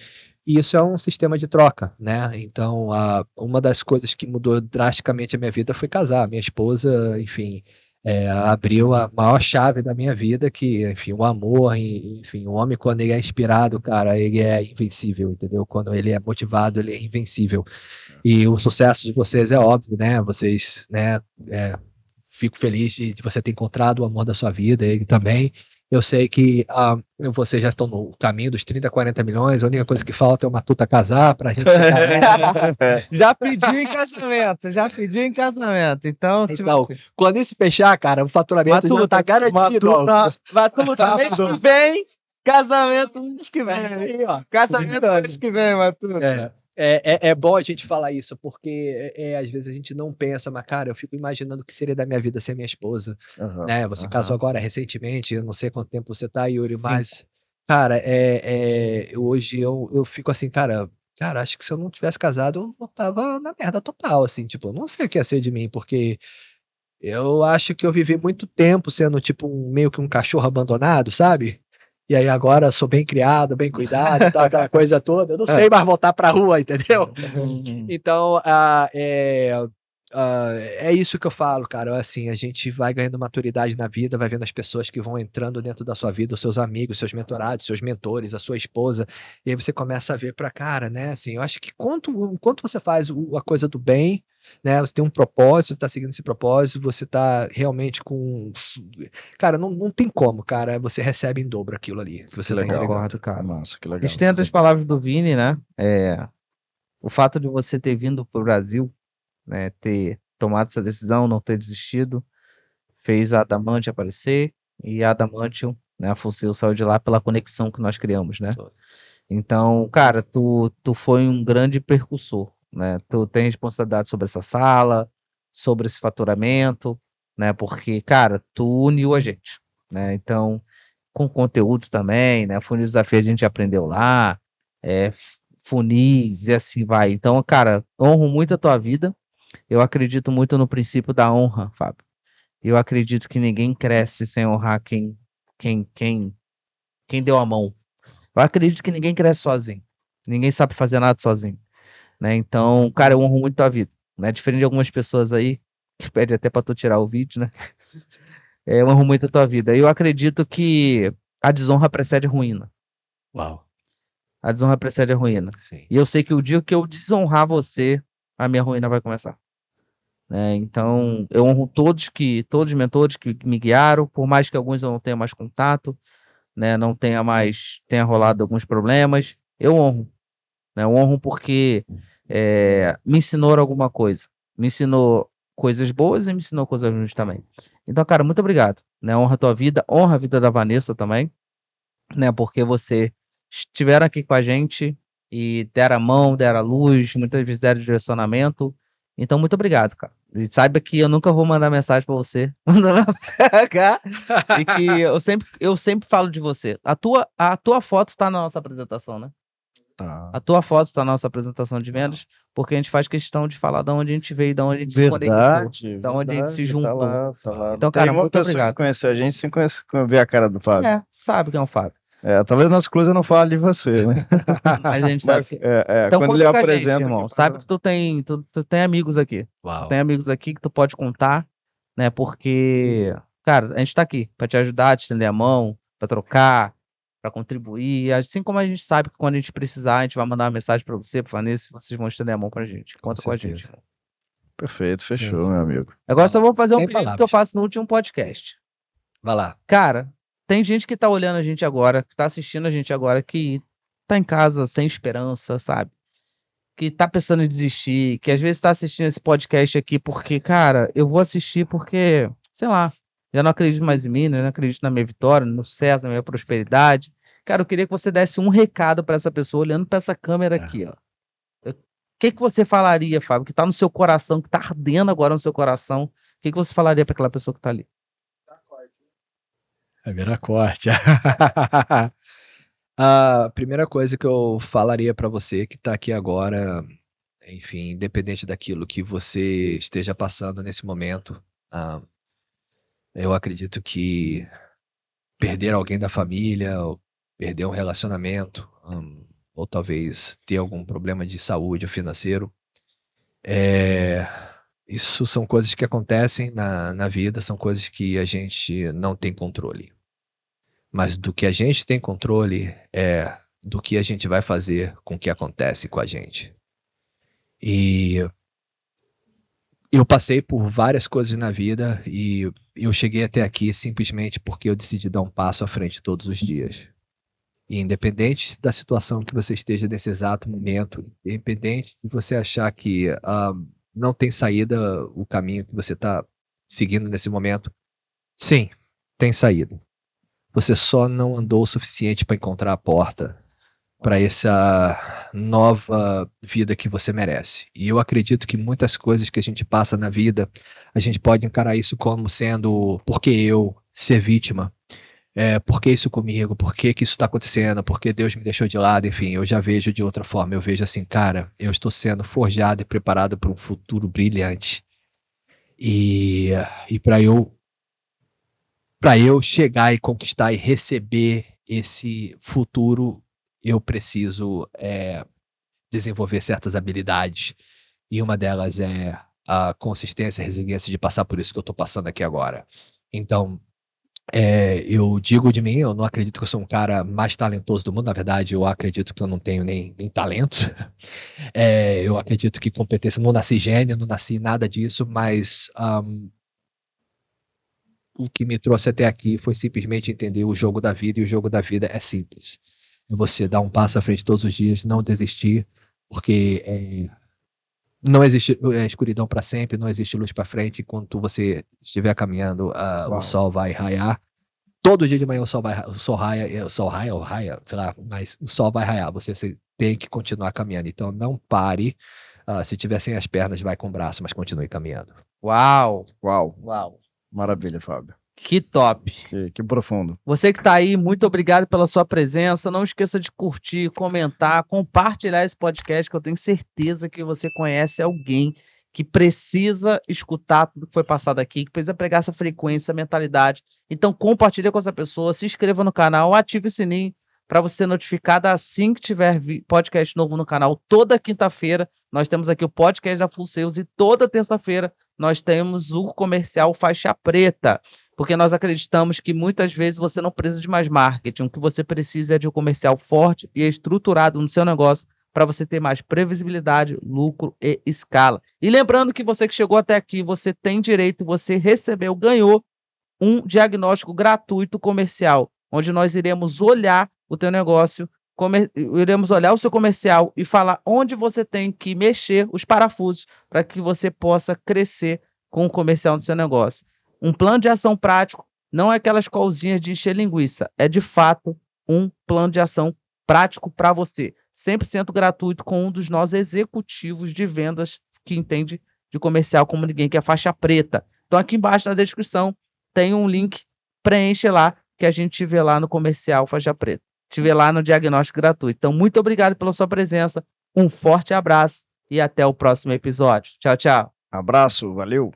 e isso é um sistema de troca, né? Então, uma das coisas que mudou drasticamente a minha vida foi casar. Minha esposa, enfim, abriu a maior chave da minha vida, que, enfim, o amor, enfim, o homem, quando ele é inspirado, cara, ele é invencível, entendeu? Quando ele é motivado, ele é invencível. E o sucesso de vocês é óbvio, né? Vocês, né, fico feliz de você ter encontrado o amor da sua vida, ele também. Eu sei que vocês já estão no caminho dos 30, 40 milhões, a única coisa que falta é o Matuta casar pra gente chegar. Já pediu em casamento. Então, quando isso fechar, cara, o faturamento já tá garantido. Matuta, mês que vem, casamento mês que vem. Aí, ó, casamento mês que vem, Matuta. É bom a gente falar isso, porque às vezes a gente não pensa, mas, cara, eu fico imaginando o que seria da minha vida sem minha esposa, né? Você casou agora recentemente, eu não sei quanto tempo você tá, Yuri, mas, cara, hoje eu fico assim, cara, acho que se eu não tivesse casado, eu tava na merda total, assim, tipo, eu não sei o que ia ser de mim, porque eu acho que eu vivi muito tempo sendo, tipo, meio que um cachorro abandonado, sabe? E aí agora sou bem criado, bem cuidado, tal, aquela coisa toda. Eu não sei mais voltar pra rua, entendeu? Então, é isso que eu falo, cara. Assim, a gente vai ganhando maturidade na vida, vai vendo as pessoas que vão entrando dentro da sua vida, os seus amigos, seus mentorados, seus mentores, a sua esposa, e aí você começa a ver pra cara, né? Assim, eu acho que enquanto você faz a coisa do bem, né? Você tem um propósito, tá seguindo esse propósito, você tá realmente com... Cara, não tem como, cara, você recebe em dobro aquilo ali. Você legal. Concordo, cara. Nossa, que legal. A gente tem outras palavras do Vini, né? O fato de você ter vindo pro Brasil, né, ter tomado essa decisão, não ter desistido, fez a Adamante aparecer, e a Adamante, né, a Full Sales saiu de lá pela conexão que nós criamos, né? Então, cara, tu foi um grande percussor, né? Tu tem responsabilidade sobre essa sala, sobre esse faturamento, né? Porque, cara, tu uniu a gente, né? Então, com conteúdo também, né? Funil Desafio a gente aprendeu lá, funis e assim vai. Então, cara, honro muito a tua vida. Eu acredito muito no princípio da honra, Fábio. Eu acredito que ninguém cresce sem honrar quem deu a mão. Eu acredito que ninguém cresce sozinho. Ninguém sabe fazer nada sozinho, né? Então, cara, eu honro muito a tua vida, né? Diferente de algumas pessoas aí que pedem até pra tu tirar o vídeo, né? Eu honro muito a tua vida. Eu acredito que a desonra precede a ruína. Uau. A desonra precede a ruína. Sim. E eu sei que o dia que eu desonrar você, a minha ruína vai começar. Então, eu honro todos os mentores que me guiaram, por mais que alguns eu não tenha mais contato, né, tenha rolado alguns problemas, eu honro. Né, eu honro porque me ensinaram alguma coisa. me ensinou coisas boas e me ensinou coisas ruins também. Então, cara, muito obrigado, né? Honra a tua vida, honra a vida da Vanessa também, né? Porque você estiveram aqui com a gente e deram a mão, deram a luz, muitas vezes deram direcionamento. Então, muito obrigado, cara. E saiba que eu nunca vou mandar mensagem pra você, mandando cá, e que eu sempre falo de você. A tua foto tá na nossa apresentação, né? Tá. A tua foto tá na nossa apresentação de vendas, porque a gente faz questão de falar de onde a gente veio, de onde a gente se conectou, de onde a gente se juntou. Tá lá. Então, cara, tem uma muito pessoa obrigado. que conheceu a gente sem ver a cara do Fábio. Sabe quem é o Fábio. Talvez nossa coisa não fale de você, né? Mas a gente sabe. Então, quando ele apresenta, gente, irmão, sabe que tu tem amigos aqui. Uau. Tu tem amigos aqui que tu pode contar, né? Porque, cara, a gente tá aqui pra te ajudar, te estender a mão, pra trocar, pra contribuir. Assim como a gente sabe que quando a gente precisar, a gente vai mandar uma mensagem pra você, pra Vanessa, vocês vão estender a mão pra gente. Conta com a gente. Perfeito, fechou, meu amigo. Agora só vou fazer um pedido palavras que eu faço no último podcast. Vai lá. Cara, tem gente que tá olhando a gente agora, que tá assistindo a gente agora, que tá em casa sem esperança, sabe? Que tá pensando em desistir, que às vezes tá assistindo esse podcast aqui porque, cara, eu vou assistir porque, sei lá, já não acredito mais em mim, né? Não acredito na minha vitória, no sucesso, na minha prosperidade. Cara, eu queria que você desse um recado pra essa pessoa olhando pra essa câmera aqui, ó. O que você falaria, Fábio, que tá no seu coração, que tá ardendo agora no seu coração? O que você falaria pra aquela pessoa que tá ali? Vai virar corte. A primeira coisa que eu falaria pra você que tá aqui agora, enfim, independente daquilo que você esteja passando nesse momento, eu acredito que perder alguém da família, ou perder um relacionamento, ou talvez ter algum problema de saúde ou financeiro, isso são coisas que acontecem na vida, são coisas que a gente não tem controle. Mas do que a gente tem controle é do que a gente vai fazer com o que acontece com a gente. E eu passei por várias coisas na vida e eu cheguei até aqui simplesmente porque eu decidi dar um passo à frente todos os dias. E independente da situação que você esteja nesse exato momento, independente de você achar que não tem saída o caminho que você está seguindo nesse momento, sim, tem saída. Você só não andou o suficiente para encontrar a porta para essa nova vida que você merece. E eu acredito que muitas coisas que a gente passa na vida, a gente pode encarar isso como sendo por que eu ser vítima, por que isso comigo, por que isso está acontecendo, por que Deus me deixou de lado, enfim, eu já vejo de outra forma. Eu vejo assim, cara, eu estou sendo forjado e preparado para um futuro brilhante. E para eu chegar e conquistar e receber esse futuro, eu preciso desenvolver certas habilidades. E uma delas é a consistência e a resiliência de passar por isso que eu estou passando aqui agora. Então, eu digo de mim, eu não acredito que eu sou um cara mais talentoso do mundo. Na verdade, eu acredito que eu não tenho nem talento. Eu acredito que competência, não nasci gênio, não nasci nada disso, mas o que me trouxe até aqui foi simplesmente entender o jogo da vida, e o jogo da vida é simples. Você dar um passo à frente todos os dias, não desistir, porque não existe escuridão para sempre, não existe luz para frente. Enquanto você estiver caminhando, o sol vai raiar. Todo dia de manhã o sol raia, sei lá, mas o sol vai raiar. Você tem que continuar caminhando. Então não pare. Se tiver sem as pernas, vai com o braço, mas continue caminhando. Uau! Maravilha, Fábio. Que top. Que profundo. Você que tá aí, muito obrigado pela sua presença. Não esqueça de curtir, comentar, compartilhar esse podcast, que eu tenho certeza que você conhece alguém que precisa escutar tudo que foi passado aqui, que precisa pegar essa frequência, essa mentalidade. Então compartilha com essa pessoa, se inscreva no canal, ative o sininho para você ser notificado assim que tiver podcast novo no canal. Toda quinta-feira nós temos aqui o podcast da Full Sales e toda terça-feira nós temos o comercial Faixa Preta, porque nós acreditamos que muitas vezes você não precisa de mais marketing, o que você precisa é de um comercial forte e estruturado no seu negócio para você ter mais previsibilidade, lucro e escala. E lembrando que você que chegou até aqui, você tem direito, você recebeu, ganhou um diagnóstico gratuito comercial, onde nós iremos olhar o teu negócio iremos olhar o seu comercial e falar onde você tem que mexer os parafusos para que você possa crescer com o comercial do seu negócio. Um plano de ação prático não é aquelas colzinhas de encher linguiça, é de fato um plano de ação prático para você, 100% gratuito, com um dos nossos executivos de vendas que entende de comercial como ninguém, que é faixa preta. Então aqui embaixo na descrição tem um link, preenche lá, que a gente te vê lá no comercial faixa preta. Te vê lá no diagnóstico gratuito. Então muito obrigado pela sua presença, um forte abraço e até o próximo episódio. Tchau, tchau. Abraço, valeu.